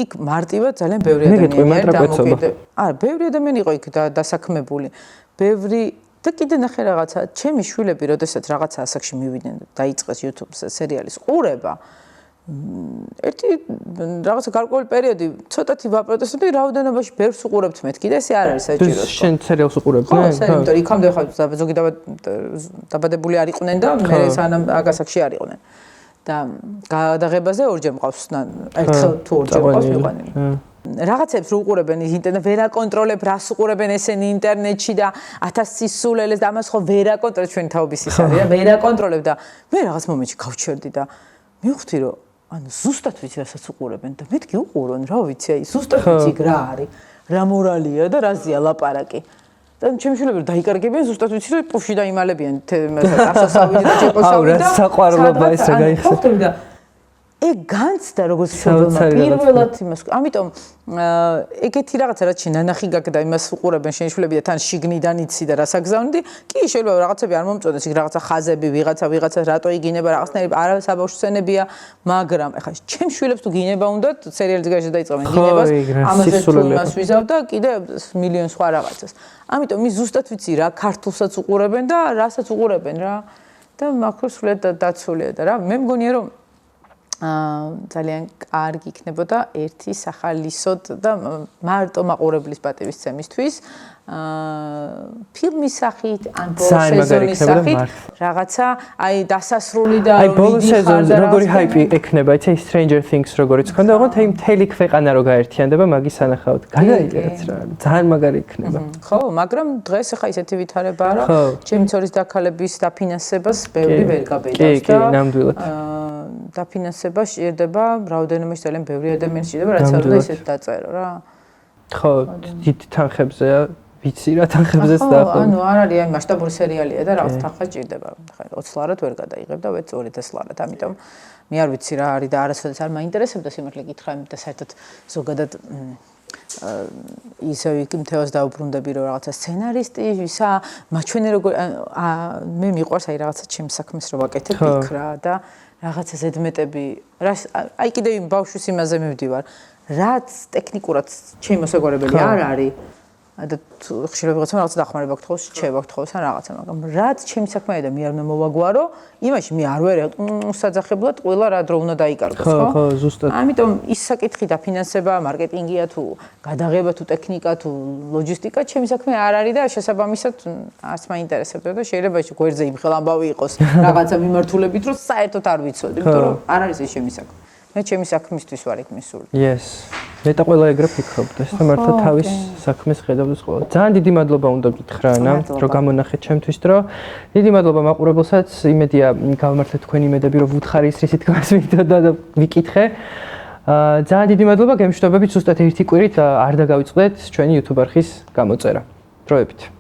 იქ მარტივად ძალიან ბევრი ადამიანი დამოკიდებული. არა, ბევრი ადამიანი იყო იქ დასაქმებული. ბევრი და კიდე ნახე რაღაცა, ჩემი შვილები, როდესაც რაღაცა ასაკში მივიდნენ და დაიწყეს YouTube-ზე სერიალის ყურება. ერთი რაღაცა გარკვეული პერიოდი ცოტათი ვაპროტესტებდი რაოდენობაში ბევრს უყურებთ მეთქი და ესე არ არის საჭირო. შენ სერიალს უყურებ? ხო, იმიტომ იქამდე ხარ ზოგი დაბადებული არ იყვნენ და მე სანამ აგასაკში არ იყვნენ. და გადაღებაზე ორჯერ მყავს ერთხელ თუ ორჯერ მყავს მიყანილი. რაღაცებს რო უყურებენ ინტერნეტ ვერ აკონტროლებ რას უყურებენ ესენი ინტერნეტში და 1000 სისულელეს და ამას ხო ვერ აკონტროლებ ჩვენი თაობის ის არის რა ვერ აკონტროლებ და მე რაღაც მომენტში გავჩერდი და მივხვდი რომ ანუ ზუსტად ვიცი რასაც უყურებენ და მეთქი უყურონ რა ვიცი აი ზუსტად ვიცი რა არის რა მორალია და რაზეა ლაპარაკი და ჩემი შვილები დაიკარგებიან ზუსტად ვიცი რომ პუში დაიმალებიან ასასავიდი და ჭეყოსავიდი და საყვარლობა ეს რა გაიხსნა ეგ განცდა როგორც შეველა პირველად იმას ამიტომ ეგეთი რაღაცა რაც შენანახი გაკდა იმას უყურებენ შენი შვილები და თან შიგნიდან იცი და რას აგზავნდი კი შეიძლება რაღაცები არ მომწონდეს იქ რაღაცა ხაზები ვიღაცა რატო იგინება რაღაცნაირად არა საბავშვო სცენებია მაგრამ ეხლა ჩემ შვილებს თუ გინება უნდათ სერიალის გარეშე დაიწყებენ გინებას ამაზე თუ იმას ვიზავ და კიდე მილიონ სხვა რაღაცას ამიტომ ის ზუსტად ვიცი რა ქართულსაც უყურებენ და რასაც უყურებენ რა და მაქროს სულად დაცულია და რა მე მგონია რომ ძალიან კარგი იქნებოდა ერთი სახალისოდ და მარტო მაყურებლის პატივისცემისთვის ფილმის სახით ან ბოლო სეზონის სახით რაღაცა აი დასასრული და აი ბოლო სეზონზე როგორი ჰაიპი ექნება იცი Stranger Things როგორიც ხონდა ოღონდ აი მთელი ქვეყანა რო გაერთიანდება მაგის სანახავად გადაიწერეთ რა ძალიან მაგარი იქნება ხო მაგრამ დღეს ახლა ისეთი ვითარებაა რომ ჩემი ცოლის დაქალების დაფინანსებას ბევრი ვერ გაბედავს და ნამდვილად დაფინანსება შეიძლება რაოდენობაში ძალიან ბევრი ადამიანი შეიძლება რაც არ უნდა ისეთ დაწერო რა ხო დიდ თანხებზეა ვიცი რა თანხებზეც დაახო ანუ არ არის აი მასშტაბური სერიალია და რაღაც თანხა სჭირდება ხა 20 ლარად ვერ გადაიღებ და ვეც 2000 ლარად ამიტომ მე არ ვიცი რა არის და არასოდეს არ მაინტერესებდა სიმართლე გითხრა და საერთოდ ზოგადად ისე იქ მთელს დაუბრუნდები რომ რაღაცა სცენარისტი ისა მაჩვენე როგორ მე მიყვარს აი რაღაცა ჩემს საქმეს რო ვაკეთებ იქ რა და რაღაცა ზედმეტები აი კიდევ იმ ბავშვის იმაზე მივდივარ რაც ტექნიკურად ჩემი მოსაგვარებელი არ არის და ხშირად ვიღაცამ რაღაცა დახმარება გთხოვს, რჩევა გთხოვს ან რაღაცა, მაგრამ რაც ჩემი საქმეა და მე არ უნდა მოვაგვარო, იმაში მე არ ვერე საძახებლად ყველა რა დრო უნდა დაიკარგოს, ხო? ხო, ზუსტად. ამიტომ ის საკითხი და ფინანსება, მარკეტინგია თუ გადაღება თუ ტექნიკა თუ ლოჯისტიკა ჩემი საქმე არ არის და შესაბამისად არც მაინტერესებდა და შეიძლება ის გვერდზე იმხელ ამბავი იყოს რაღაცა მიმართულებით, რომ საერთოდ არ ვიცოდი, იმიტომ რომ არ არის ეს ჩემი საქმე. მე ჩემი საქმისთვის ვარ იქ მისული. Yes. მე და ყველა ეგრე ფიქრობდეს და მართლა თავის საქმეს ხედავდეს ყველა. ძალიან დიდი მადლობა უნდა გითხრა ანა, რომ გამონახეთ ჩემთვის დრო. დიდი მადლობა მაყურებელსაც. იმედია გავმართლეთ თქვენი იმედები, რომ ვუთხარი ის რისი თქმას მინდოდა და ვიკითხე. ძალიან დიდი მადლობა, გემშვიდობებით, ზუსტად ერთი კვირით არ დაგავიწყდეთ ჩვენი YouTube არხის გამოწერა. დროებით.